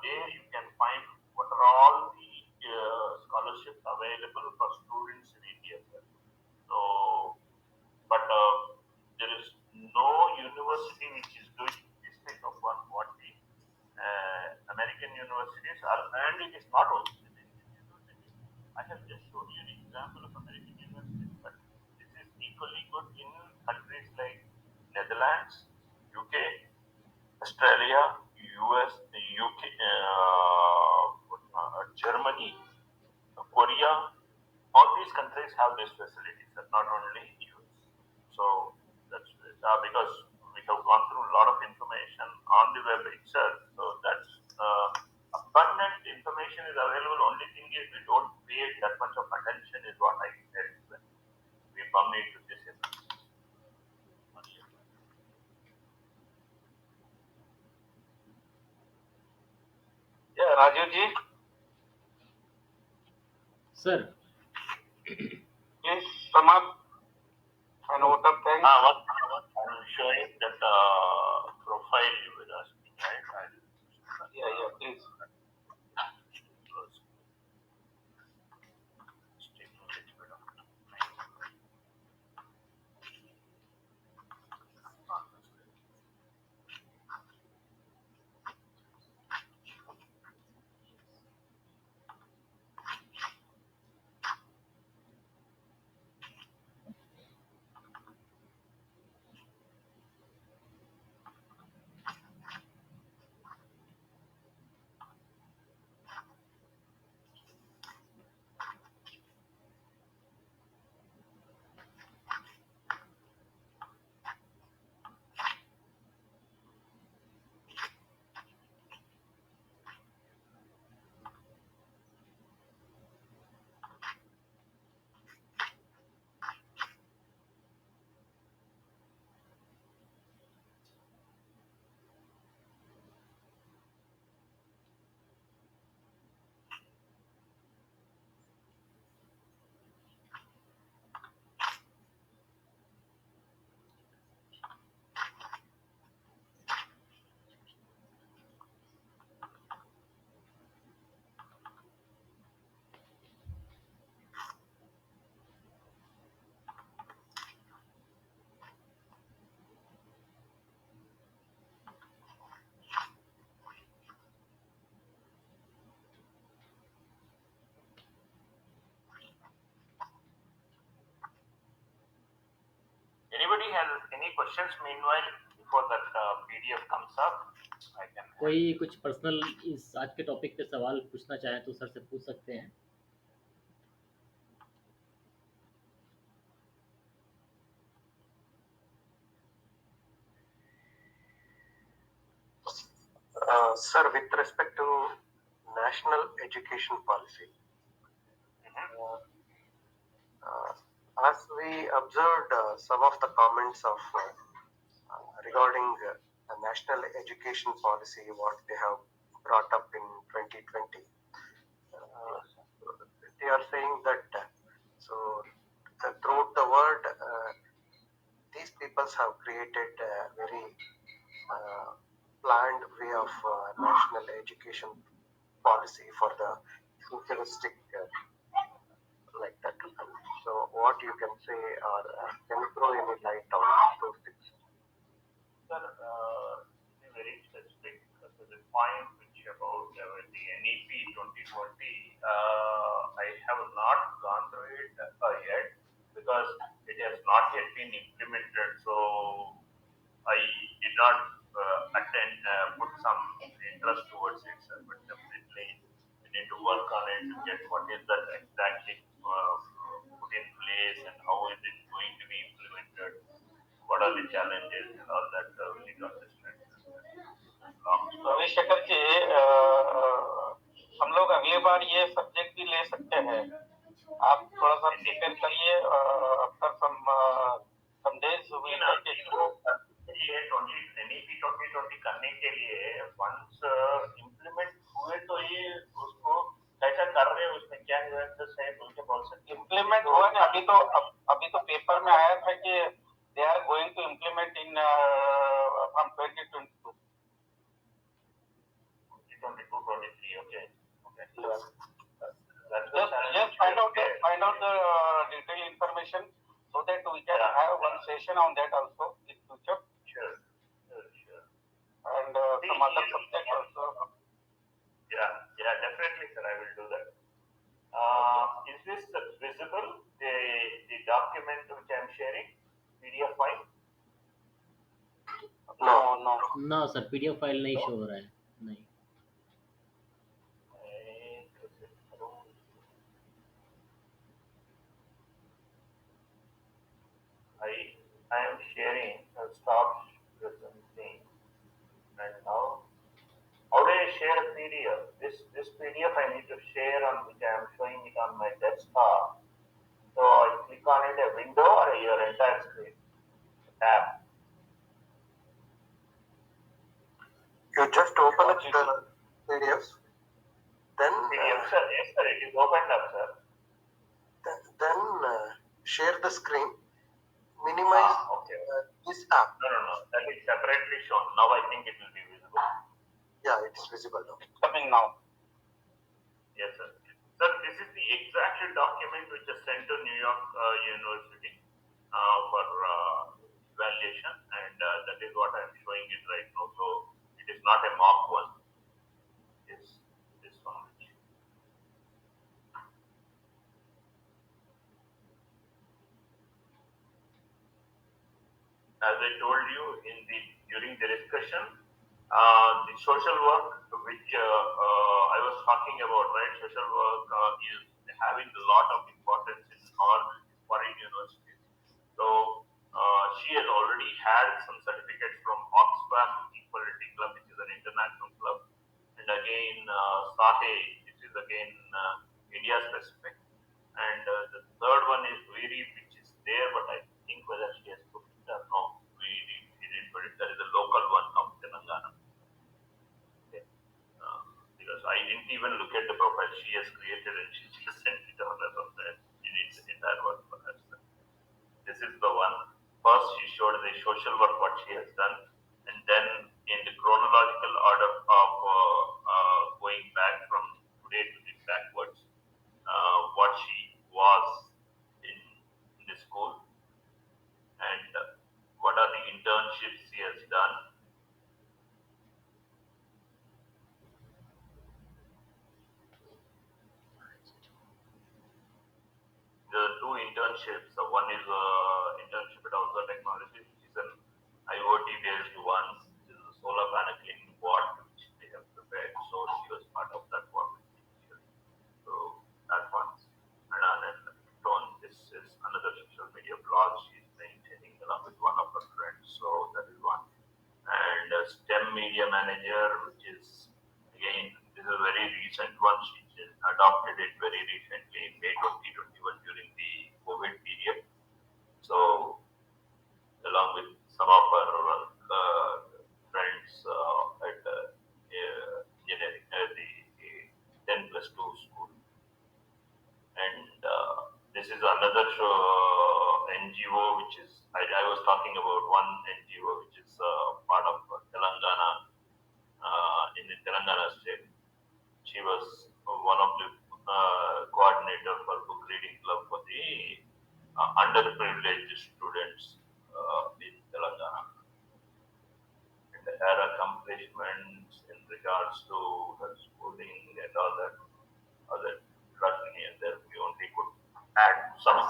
There you can find what are all the scholarships available for students in India. So, but there is no university which is doing this type of work what the American universities are, and it is not only the American universities. I have just shown you an example of American universities, but this is equally good in countries like Netherlands, UK, Australia, US, UK, Germany, Korea. All these countries have these facilities, not only US. So that's because we have gone through a lot of information on the web itself. So that's abundant information is available. Only thing is we don't pay that much of attention is what I said when we bump into this. Yeah, Rajiv ji, Sir, please sum up and vote of thanks. I'm showing that profile you will ask me, right? Yeah, please. Anybody has any questions meanwhile before that PDF comes up? I can. कोई कुछ personal इस आज के topic पे सवाल पूछना चाहे तो सर से पूछ सकते हैं. Sir, with respect to national education policy, as we observed some of the comments of regarding the national education policy, what they have brought up in 2020, they are saying that throughout the world, these peoples have created a very planned way of national education policy for the futuristic like that. So what you can say, or can you throw any light on those things? Sir, be very specific to the point which about the NEP 2020. I have not gone through it yet because it has not yet been implemented. So I did not put some interest towards it, sir. But definitely we need to work on it to get what is that exactly put in place and how is it going to be implemented. What are the challenges and all that we need to understand. Ravishankar जी, हम लोग अगली बार ये subject भी ले सकते हैं. आप थोड़ा सा प्रिपेयर करिए. After some days we take it through. ये 2020 करने के लिए वंस इम्प्लीमेंट हुए तो ये उसको कैसा कर रहे हैं, उसमें क्या न्यूएंसेस है उनके बोल सकते. इम्प्लीमेंट हुआ नहीं अभी तो पेपर में आया था कि they are going to implement in from 2022. 2022-23, okay. Yes. That's Just find out the detailed information so that we can have one session on that also in future. Sure. And some other subject also. Yeah, definitely, sir. I will do that. document which I am sharing, PDF file? No. ना sir, PDF file नहीं show हो रहा है, नहीं। I am sharing a stop presenting, and now how do I share a PDF? This PDF I need to share on which I am showing it on my desktop. So I click on it, a window or your entire screen? Tab. You just open up the PDFs, then PDF, sir. Yes, sir. It is opened up, sir. then share the screen, minimize Okay. this app. No. That is separately shown. Now I think it will be visible. Yeah, it is visible now. It's coming now. Yes, sir. Sir, this is the exact document which is sent to New York University for evaluation, and that is what I am showing it right now. So it is not a mock one. It's this one. As I told you during the discussion, the social work which I was talking about, right? Social work is having a lot of importance in all foreign universities. So she has already had some certificates from Oxfam Equality Club, which is an international club, and again SAHE, which is again India specific, and the third one is VERI, which is there, but I think whether she has put it or no, we didn't put it. There is a local one of Telangana. Okay. Because I didn't even look at the profile she has created, and she just sent it out as of that. She needs the entire work for that. This is the one. First, she showed the social work, what she has done, and then in the chronological order of going back from today to the backwards, what she was in the school, and what are the internships she has done. The two internships, one is internship at Outdoor Technology, which is an IoT based one, which is a solar panel cleaning bot, which they have prepared. So she was part of that one. So that one. And then this is another social media blog she's maintaining along with one of her friends. So that is one. And STEM media manager, which is again, this is a very recent one. She just adopted it very recently in May 2021 during the COVID period. So along with some of our friends at engineering, the 10+2 school. And this is another NGO, which is, I was talking about one NGO, which is part of Telangana, in the Telangana state. She was one of the coordinator for book reading club for the underprivileged students in Telangana. And her accomplishments in regards to her schooling and all that, trust me, and there we only could add some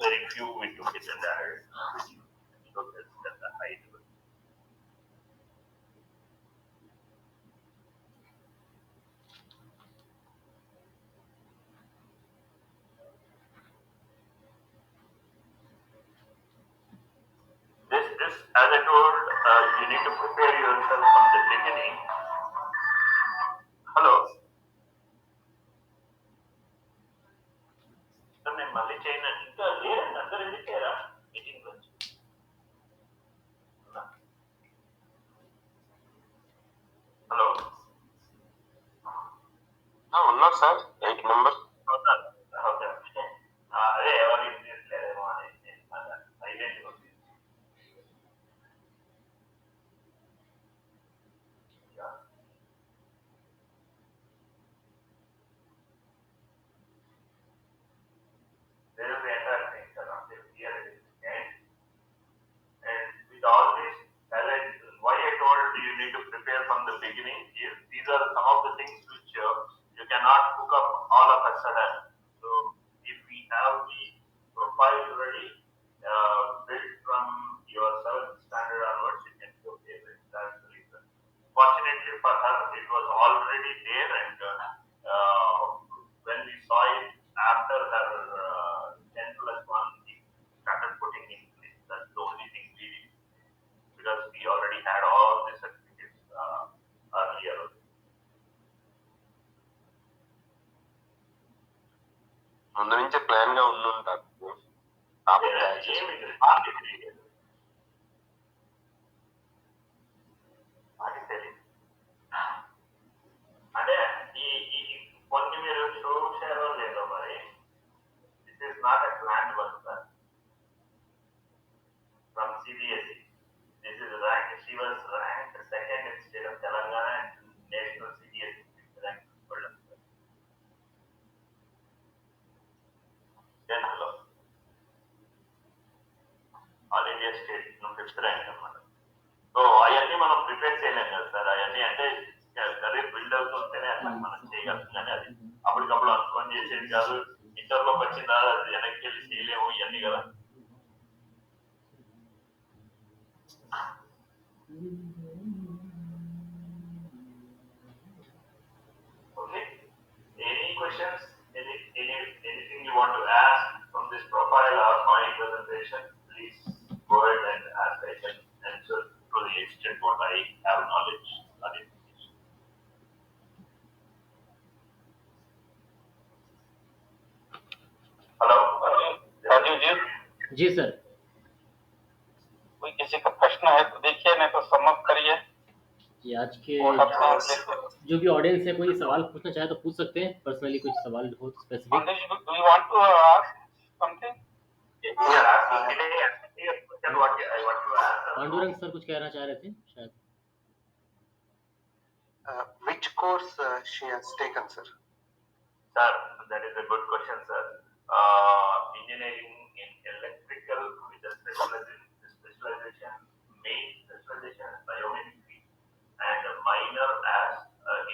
very few we took it and added. So that's the height of it. This, as I told, you need to prepare yourself from the beginning. Hello. నేను మళ్ళీ చేయను ఇంకా లేరండి అందరు వెళ్ళిపోయారా meeting నుంచి hello ఉన్నారు sir 8 members. అదే ఎవరు లేదేమో అని identity there is the entire thing, sir. Here it is. And with all this, why I told you need to prepare from the beginning is these are some of the things which you cannot hook up all of a sudden. So if we have the profile ready, built from your 7th standard onwards, you can showcase it. That's the reason. Fortunately for her, it was already there, and when we saw it after her 10 plus 1, we started putting in place. That's the only thing we did, because we already had all the certificates earlier. ముందు నుంచే plan గా ఉండుంటారు topic తయారు చేసి అంటే ఈ కొన్ని మీరు చూసారో లేదో మరి, this is not a plan one sir from CBSE. This is rank, she was rank second in state of Telangana and national CBSE rank. Hello, all India state 5th rank అనమాట. సో అవన్నీ మనం ప్రిపేర్ చేయలేం కదా sir. అవన్నీ అంటే career build అవుతుంటేనే అట్లా మనం చేయగలం, కానీ అది అప్పటికప్పుడు అనుకోని చేసేది కాదు. ఇంటర్లోకి వచ్చిందా అది వెనక్కి వెళ్ళి చేయలేము ఇవన్నీ కదా. Okay, any questions, anything you want to ask from this profile or my presentation, please go ahead and ask. I can answer to the extent what I have knowledge. Hello Rajeev ji, जी सर। कोई किसी का प्रश्न है तो देखिए, नहीं तो समअप करिए। जी, आज के और अपना जो भी ऑडियंस है कोई सवाल पूछना चाहे तो पूछ सकते हैं, पर्सनली कुछ सवाल हो specific. Mandesh, do you want to ask something? Pandurang sir कुछ कहना चाह रहे थे शायद। which course she has taken, sir? Sir, that is a good question, sir. Engineering in electrical with a specialization, main specialization as biomimicry, and a minor as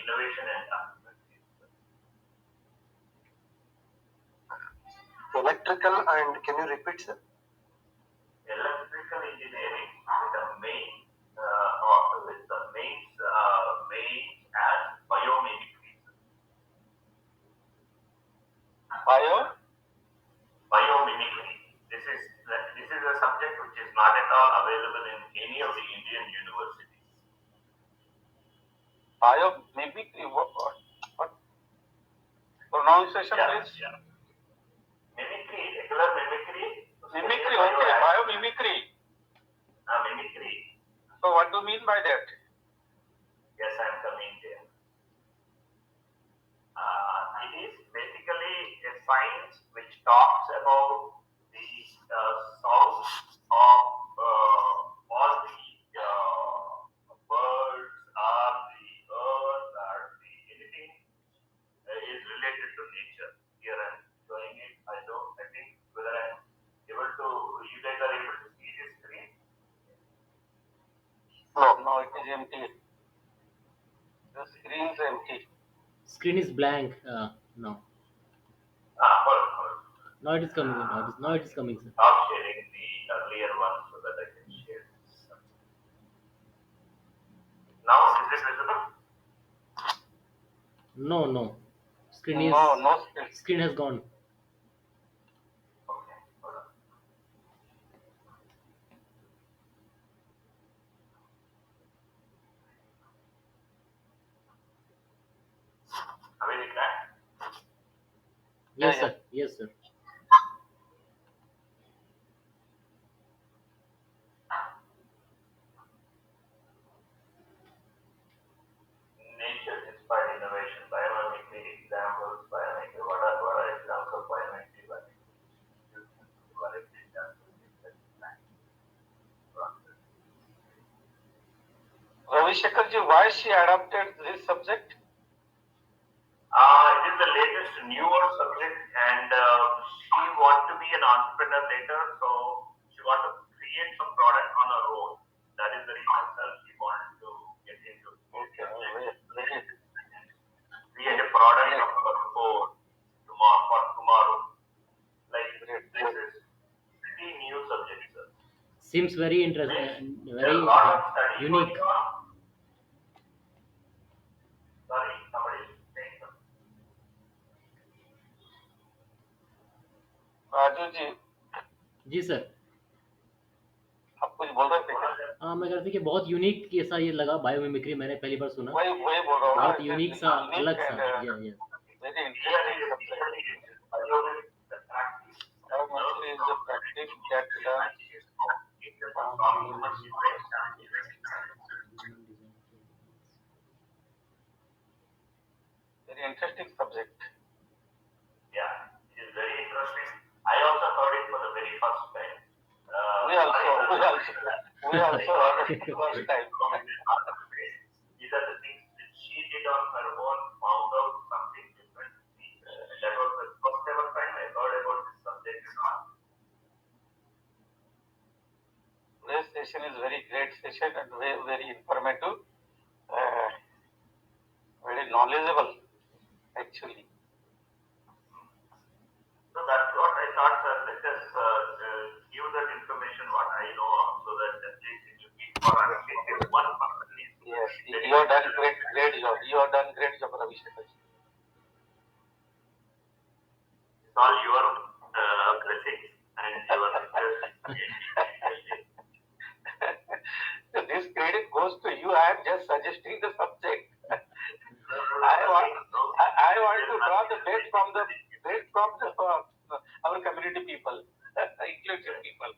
innovation and architecture. Electrical, and can you repeat, sir? Electrical engineering with the main as biomimicry. Biomimicry. This is a subject which is not at all available in any of the Indian universities. Biomimicry, what pronunciation please? Yeah. Mimicry, regular mimicry. Mimicry, okay, biomimicry. Mimicry. So what do you mean by that? Yes, I am coming there. It is basically a science which talks about the source of all the birds or the earth or anything is related to nature. Here I am showing it. I think whether I am able to, you guys are able to see this screen? No, it is empty. The screen is empty. Screen is blank. No. Hold on. Now it is coming. Now it is coming, sir. Stop sharing the earlier one so that I can share this. Now is it visible? No. Screen is No screen. screen has gone. Okay, hold on. Have you done that? Yes, Yeah, sir. Yes, sir. Nature inspired innovation, biomimicry examples, biomimicry. What are examples of biomimicry? Ravi Shankar ji, why she adopted this subject? It is the latest newer subject, and she wants to be an entrepreneur later, so she wants to create some product on her own. That is the reason she wanted to get into create a product of her own for tomorrow. Like this is seems very interesting, There very are a lot of studies unique. going on. Sorry, somebody is saying something. Raju ji, जी sir. आप कुछ बोल रहे थे क्या? हाँ, मैं कह रहा था कि बहुत यूनिक ऐसा ये लगा बायोमिमिक्री, मैंने पहली बार सुना। वही वही बोल रहा हूँ ना, बहुत यूनिक सा, अलग सा। and या very Here interesting is subject. the practice. Biochemistry is the practice that learns very interesting subject. Yeah, it is very interesting. I also heard it for the very first time. We also heard it first time. These are the things which she did on her own, found out something different. That was the first ever time I heard about this subject and all. Today's session is very great session and very, very informative, very knowledgeable actually. So that's what I thought, sir. Let us give that information what I know, so that at least it will be for at least one person. Yes, you have done great job. You have done great job, Ravi Shankar. It's all your blessings and your This credit goes to you. I am just suggesting the subject. I want to draw the best from our community people, inclusive people.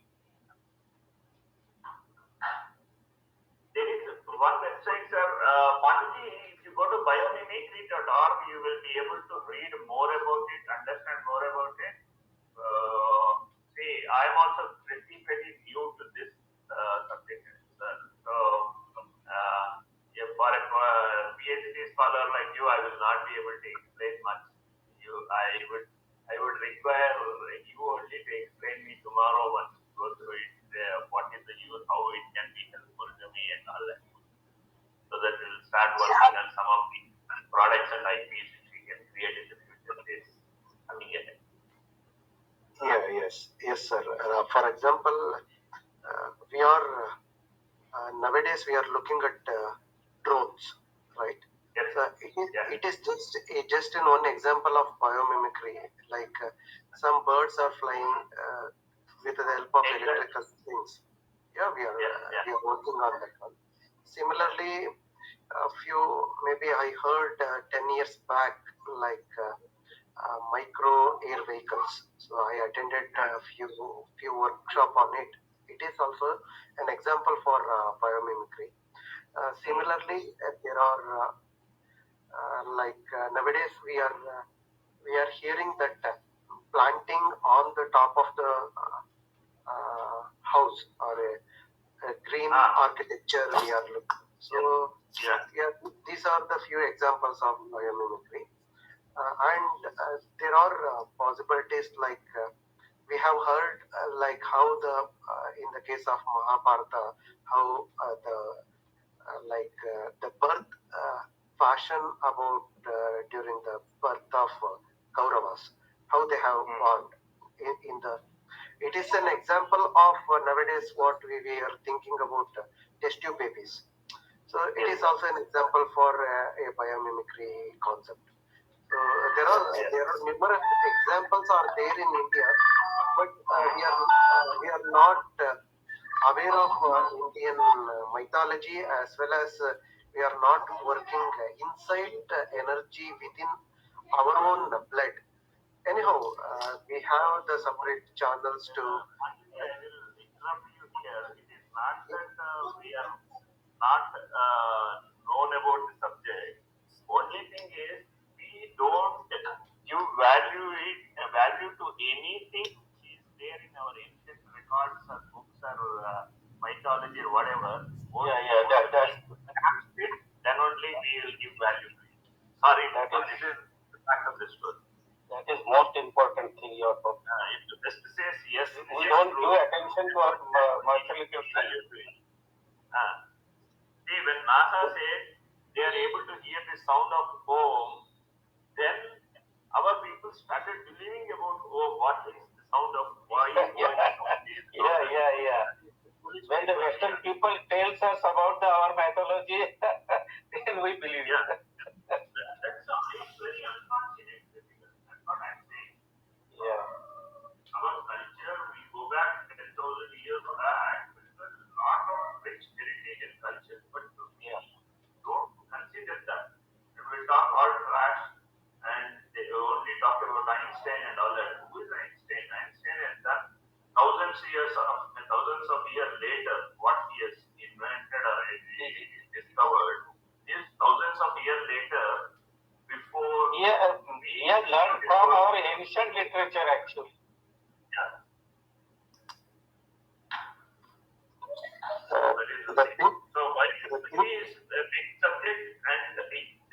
There is one website, sir. Panji, if you go to biomimicry.org, you will be able to read more about it, understand more about it. See, I am also pretty new to this subject. So, if for a PhD scholar like you, I will not be able to explain much. I would require you only to explain me tomorrow once you go through it. What is the use, how it can be helpful to me, and all that. So that we will start working on some of the products and IPs which we can create in the future days coming ahead. Yes, sir. For example, we are nowadays we are looking at drones, right? Yes. It is just in one example of biomimicry. Like some birds are flying with the help of electrical things. Yeah, we are working on that one. Similarly, maybe I heard 10 years back, like micro air vehicles. So I attended a few workshop on it. It is also an example for biomimicry. Similarly, there are nowadays we are hearing that planting on the top of the house or a green architecture we are looking. So these are the few examples of biomimicry. And there are possibilities like we have heard like how in the case of Mahabharata, how the birth fashion about during the birth of Kauravas, how they have born in the. It is an example of nowadays what we are thinking about test tube babies. So it is also an example for a biomimicry concept. So there are numerous examples are there in India, but we are not aware of Indian mythology, as well as we are not working inside energy within our own blood. Anyhow, we have the separate channels to. I will interrupt you here. It is not that we are not known about the subject. Only thing is we don't give value to anything which is there in our ancient records or books or mythology or whatever. Then only we will give value to it. Sorry, this is the fact of the story. That is most important thing you are talking. If the best says yes, We don't give attention to our mythological value to it. See, when NASA said they are able to hear the sound of home, then our people started believing about what is the sound of why is going on. Yeah. recent literature actually. Yeah. That is the The thing. thing, So biodiversity is a big subject, and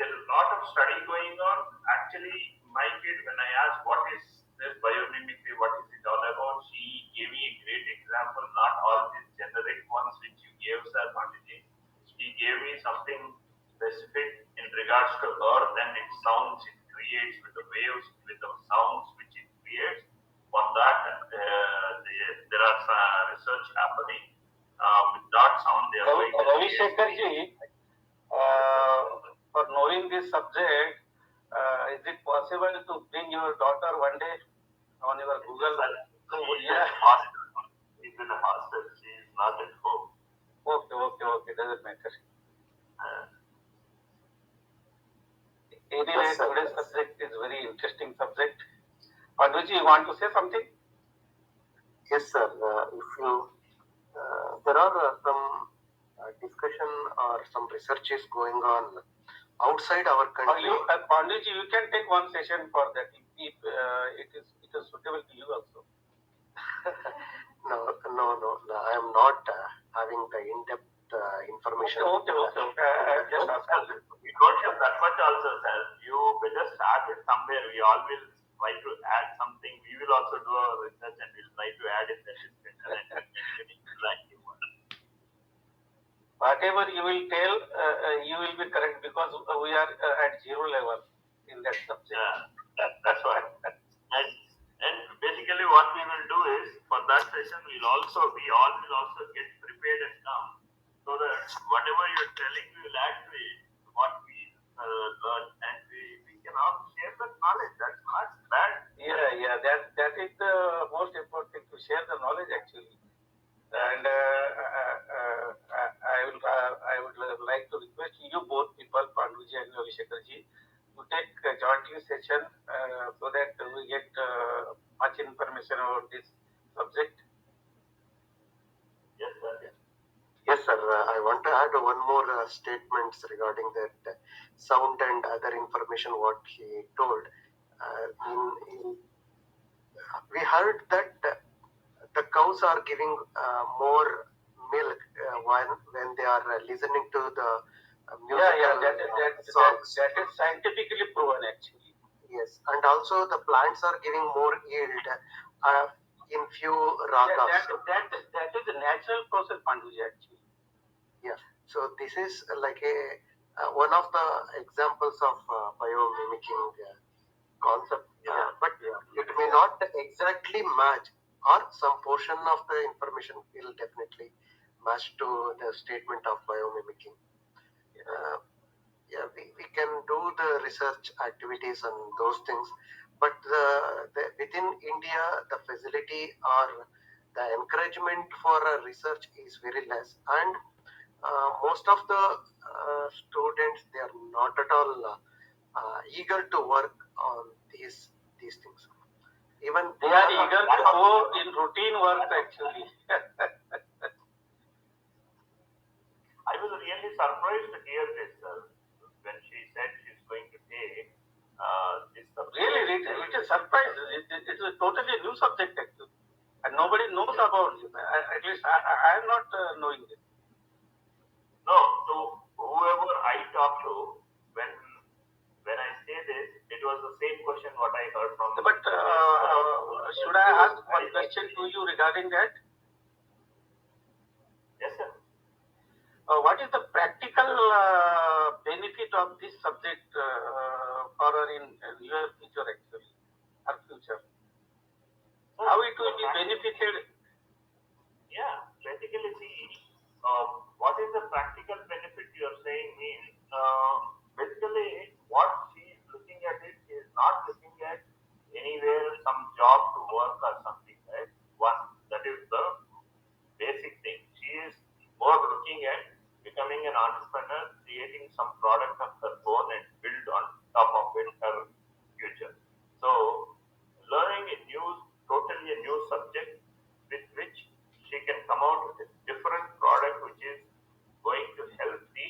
there's a lot of study going on. Actually, my kid, when I asked what is this biomimicry, what is it all about, she gave me a great example. Not all these generic ones which you gave, Sir Panditi. She gave me something specific in regards to Earth and its sounds it creates with the waves, with the sounds which it creates. For that, there are some research happening. With that sound, they are Ravi, going to Ravi create. Shekhar ji, for knowing this subject, is it possible to bring your daughter one day on your Google? She's Yeah. in a hostel. She's in a hostel. She is not at home. Okay, doesn't matter. Uh, Anyway, Yes, sir. today's subject is very interesting subject. Panduji, you want to say something? yes, sir. If you, there are some discussion or some researches going on outside our Or country. you, Panduji, you can take one session for that if it is suitable to you also. No. I am not having the in-depth information. Okay. Just ask. we don't have that much also, sir. You better start it somewhere. We all will try to add something. We will also do our research and we'll try to add in that discussion and we'll make it interactive one. Whatever you will tell, you will be correct because we are at zero level in that subject. Yeah, that's why. And basically what we will do is for that session we all will also get prepared and come so that whatever you're telling we will add to it what we learn and we can all share that knowledge. That's not bad. Yeah. That is the most important thing, to share the knowledge actually. And I would like to request you both people, Panduji and Ravi Shekharji, to take a jointly session so that we get much information about this subject. Yes, sir. Yes, sir. I want to add one more statements regarding that sound and other information what he told. We heard that the cows are giving more milk when they are listening to the musical songs. That is scientifically proven actually. Yes, and also the plants are giving more yield in few ragas. That is a natural process, Panduji actually. Yeah. So this is like a one of the examples of biomimicking concept. But it may not exactly match, or some portion of the information will definitely match to the statement of biomimicking. We can do the research activities and those things, but within India, the facility or the encouragement for research is very less, and most of the students, they are not at all eager to work on these things. Even They are eager to go in routine work actually. I was really surprised to hear this, sir, when she said she's going to take this subject. Really, it is surprise. It is a totally new subject actually, and nobody knows about it. At least I am not knowing it. No, to whoever I talk to, when I say this, it was the same question what I heard from. But should I ask one question to you regarding that? Yes, sir. What is the practical benefit of this subject for in your future actually, our future? How it will be benefited? Yeah, basically, see, what is the practical benefit you are saying means, basically, what she is looking at it is not looking at anywhere some job to work or something, right? One, that is the basic thing. She is more looking at becoming an entrepreneur, creating some product of her own and build on top of it her future. So, learning totally a new subject with which she can come out with a different product which is going to help the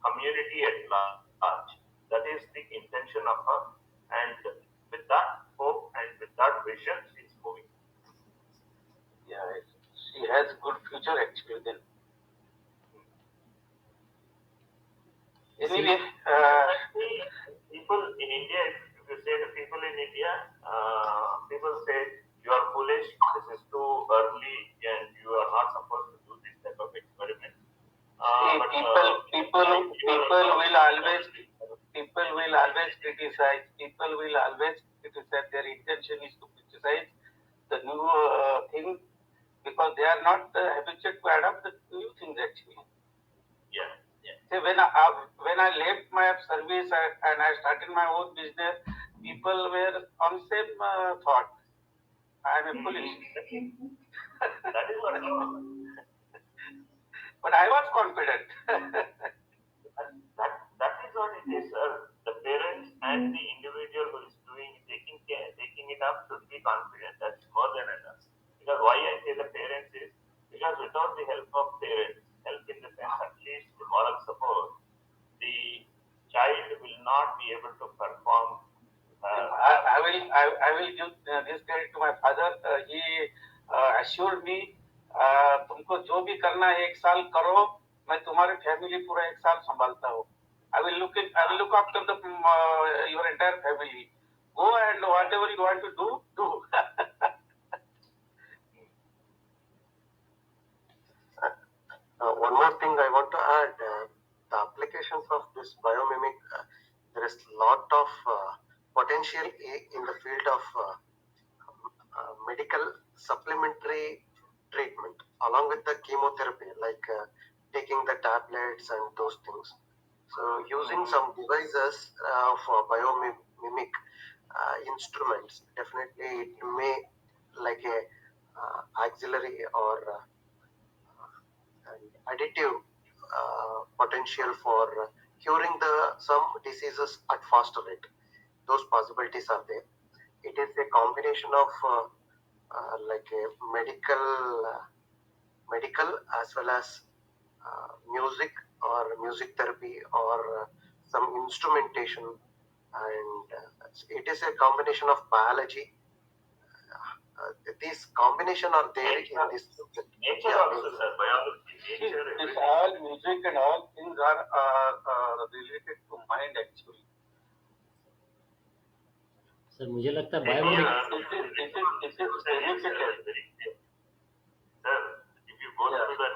community at large. That is the intention of her. And with that hope and future actually then. Anyway, people in India, if you say the people in India, people say you are foolish, this is too early, and you are not supposed to do this type of experiment. people will always criticize. People will always criticize. Their intention is to criticize the new thing because they are not habituated to adapt the new things actually. Yeah. See, when I left my service and I started my own business, people were on same thought. I am a police. That is what. But I was confident. that is what it is, sir. The parents and the individual who is taking it up should be confident. That's more than enough. Because why I say the parents is because without the help of parents, help in the sense at least the moral support, the child will not be able to perform. I will give this credit to my father. He assured me, तुमको जो भी करना है 1 साल करो, मैं तुम्हारी family पूरा 1 साल संभालता हूँ. I will look after your entire family. Go and whatever you want to do, do. One more thing I want to add, the applications of this biomimic, there is lot of potential in the field of medical supplementary treatment along with the chemotherapy, like taking the tablets and those things. So using some devices for biomimic instruments, definitely it may like a auxiliary or additive potential for curing some diseases at faster rate. Those possibilities are there. It is a combination of like a medical as well as music or music therapy or some instrumentation, and it is a combination of biology. These combination are there in this subject. Nature also, sir. Biology, nature. This all music and all things are related to mind actually. Sir मुझे लगता है It बायोमिमिक is limited. Sir, if you go through the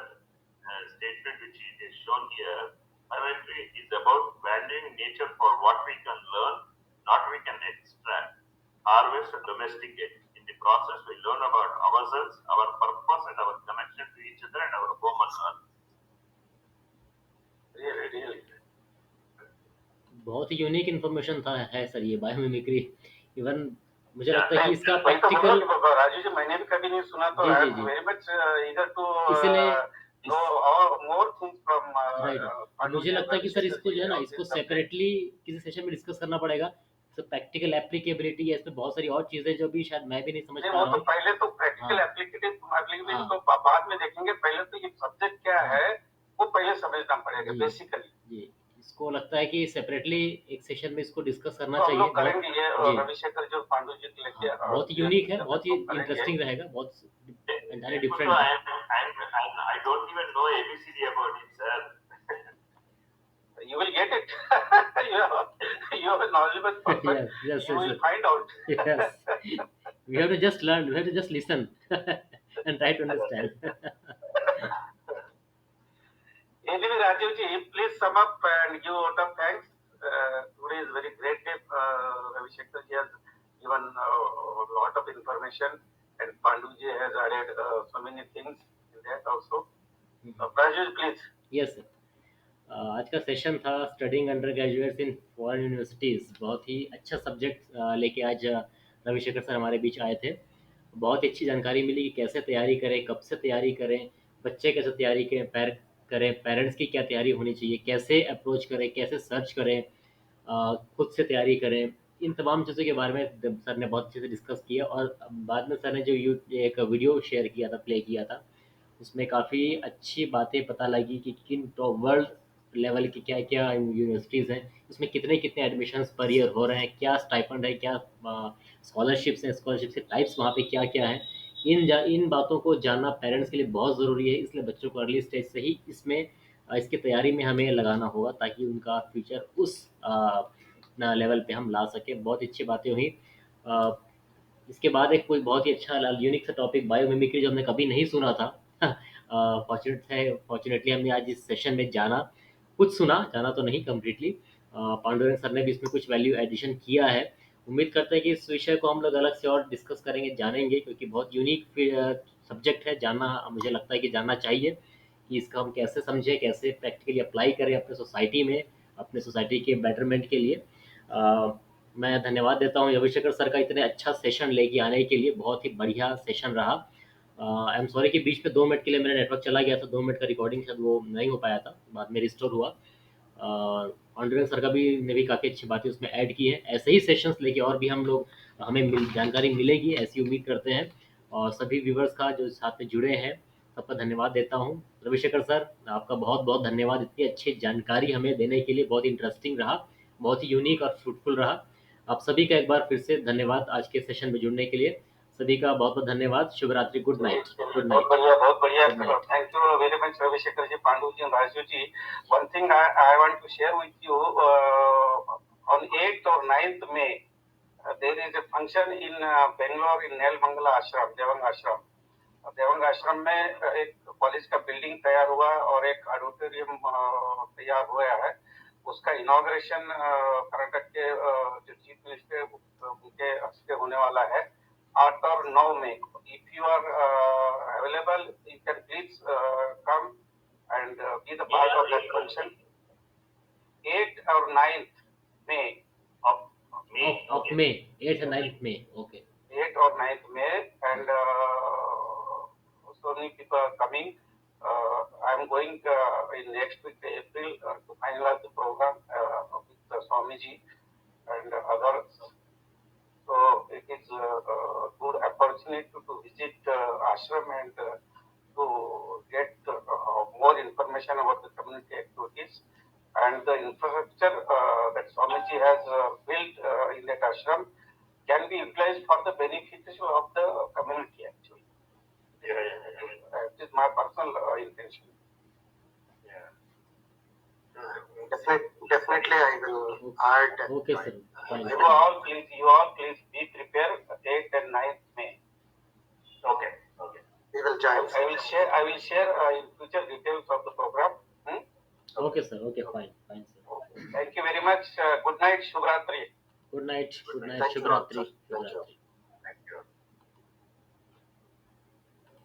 statement which is shown here, biometry is about valuing nature for what we can learn, not we can extract, harvest, and domesticate. In the process, we learn about ourselves, our purpose, and our connection to each other and our home on earth. Really. बहुत ही unique information था है sir ये biomimicry. Even मुझे लगता है कि इसका वही तो बोला प्रैक्टिकल कि राजू जी मैंने भी कभी नहीं सुना तो जी, आई जी, एम जी. वेरी मच ईगर टू इसलिए no more things from right. मुझे लगता है कि सर इसको जो है ना इसको सेपरेटली किसी सेशन में डिस्कस करना पड़ेगा. तो प्रैक्टिकल एप्लीकेबिलिटी है, इसमें बहुत सारी और चीजें जो भी शायद मैं भी नहीं समझ पा वो रहा तो हूँ. पहले तो प्रैक्टिकल एप्लीकेशन तो बाद में देखेंगे. पहले तो ये सब्जेक्ट क्या है वो पहले समझना पड़ेगा जी. बेसिकली. जी, इसको लगता है कि सेपरेटली एक सेशन में इसको डिस्कस करना तो हम चाहिए. लोग करेंगे ये जी. रविशेखर जो पांडु जी के लेके बहुत यूनिक है, बहुत ही करेंगे. इंटरेस्टिंग रहेगा, बहुत entirely So different है. I don't even know ABCD about it, sir. You will get it. you are a knowledgeable person. Yes, You will yes. find out. Yes. We have to just learn, we have to just listen and try to understand. Anyway, Rajiv ji, please sum up and give out of thanks. Today is very great day. Ravi Shankar ji has given a lot of information and Pandu ji has added so many things in that also. Rajiv, please. Yes, sir. आज का session था studying under graduates in foreign universities. बहुत ही अच्छा subject लेके आज Ravishekhar sir हमारे बीच आए थे. बहुत ही अच्छी जानकारी मिली कि कैसे तैयारी करें, कब से तैयारी करें, बच्चे कैसे तैयारी करें, पेरेंट्स की क्या तैयारी होनी चाहिए, कैसे अप्रोच करें, कैसे सर्च करें, खुद से तैयारी करें. इन तमाम चीज़ों के बारे में सर ने बहुत अच्छे से डिस्कस किया. और बाद में सर ने जो एक वीडियो शेयर किया था, प्ले किया था, उसमें काफ़ी अच्छी बातें पता लगी कि किन वर्ल्ड लेवल की क्या क्या यूनिवर्सिटीज़ हैं, उसमें कितने कितने एडमिशन्स पर ईयर हो रहे हैं, क्या स्टाइपेंड है, क्या स्कॉलरशिप्स हैं, स्कॉलरशिप के टाइप्स वहाँ पे क्या क्या हैं. इन बातों को जानना पेरेंट्स के लिए बहुत ज़रूरी है, इसलिए बच्चों को अर्ली स्टेज से ही इसकी तैयारी में हमें लगाना होगा ताकि उनका फ्यूचर उस लेवल पे हम ला सकें। बहुत अच्छी बातें हुई। इसके बाद एक कोई बहुत ही अच्छा यूनिक सा टॉपिक बायोमिमिक्री जो हमने कभी नहीं सुना था। फॉर्चुनेटली हमने आज इस सेशन में जाना, कुछ सुना, जाना तो नहीं कम्प्लीटली। पांडुरंग सर ने भी इसमें कुछ वैल्यू एडिशन किया है। उम्मीद करते हैं कि इस विषय को हम लोग अलग से और डिस्कस करेंगे, जानेंगे, क्योंकि बहुत यूनिक सब्जेक्ट है। जानना, मुझे लगता है कि जानना चाहिए कि इसका हम कैसे समझें, कैसे प्रैक्टिकली अप्लाई करें अपने सोसाइटी में, अपने सोसाइटी के बेटरमेंट के लिए। मैं धन्यवाद देता हूँ रविशंकर सर का इतने अच्छा सेशन लेके आने के लिए। बहुत ही बढ़िया सेशन रहा। आई एम सॉरी कि बीच में 2 मिनट के लिए मेरा नेटवर्क चला गया था, 2 मिनट का रिकॉर्डिंग शायद वो नहीं हो पाया था, बाद में रिस्टोर हुआ। पांडुरंग सर का भी ने भी काफ़ी अच्छी बातें उसमें ऐड की है। ऐसे ही सेशंस लेके और भी हम लोग हमें जानकारी मिलेगी, ऐसी उम्मीद करते हैं। और सभी व्यूवर्स का जो साथ में जुड़े हैं सबका धन्यवाद देता हूँ। रविशंकर सर, आपका बहुत बहुत धन्यवाद इतनी अच्छी जानकारी हमें देने के लिए। बहुत इंटरेस्टिंग रहा, बहुत ही यूनिक और फ्रूटफुल रहा। आप सभी का एक बार फिर से धन्यवाद आज के सेशन में जुड़ने के लिए। सभी का बहुत बहुत धन्यवाद। शुभ रात्रि, गुड नाइट। गुड बहुत नाइट। बढ़िया, बहुत बढ़िया। Good night. Thank you very much Ravishekhar ji, Pandu ji, Raju ji. One thing I want to share with you, on 8th or 9th May there is a function in Bangalore in Nelmangala आश्रम, देवंग आश्रम। देवंग आश्रम में एक college का बिल्डिंग तैयार हुआ और एक ऑडिटोरियम तैयार हुआ है। उसका इनॉग्रेशन कर्नाटक के जो चीफ मिनिस्टर उनके हस्ते होने वाला है 8 और 9 में। If you are available, you can please come and be the part of that function. 8 और 9th May of May. Of May, 8th and 9th May. Okay. 8 or 9th May, and so many people are coming. I'm going in next week, April, to finalize the program with Swamiji and others. So it is a good opportunity to visit ashram and to get more information about the community activities and the infrastructure that Swamiji has built in that ashram can be utilized for the benefit of the community actually. It is my personal intention. Definitely, I will add. Okay, sir. Fine. You all please be prepared 8th and 9th May. Okay. Okay. We will join. I will share in future details of the program. Okay, sir. Okay, fine. Fine, sir. Thank you very much. Good night, Shubhratri. Good night. Good night. Thank you, Shubhratri. sir. Thank you. Shubhratri.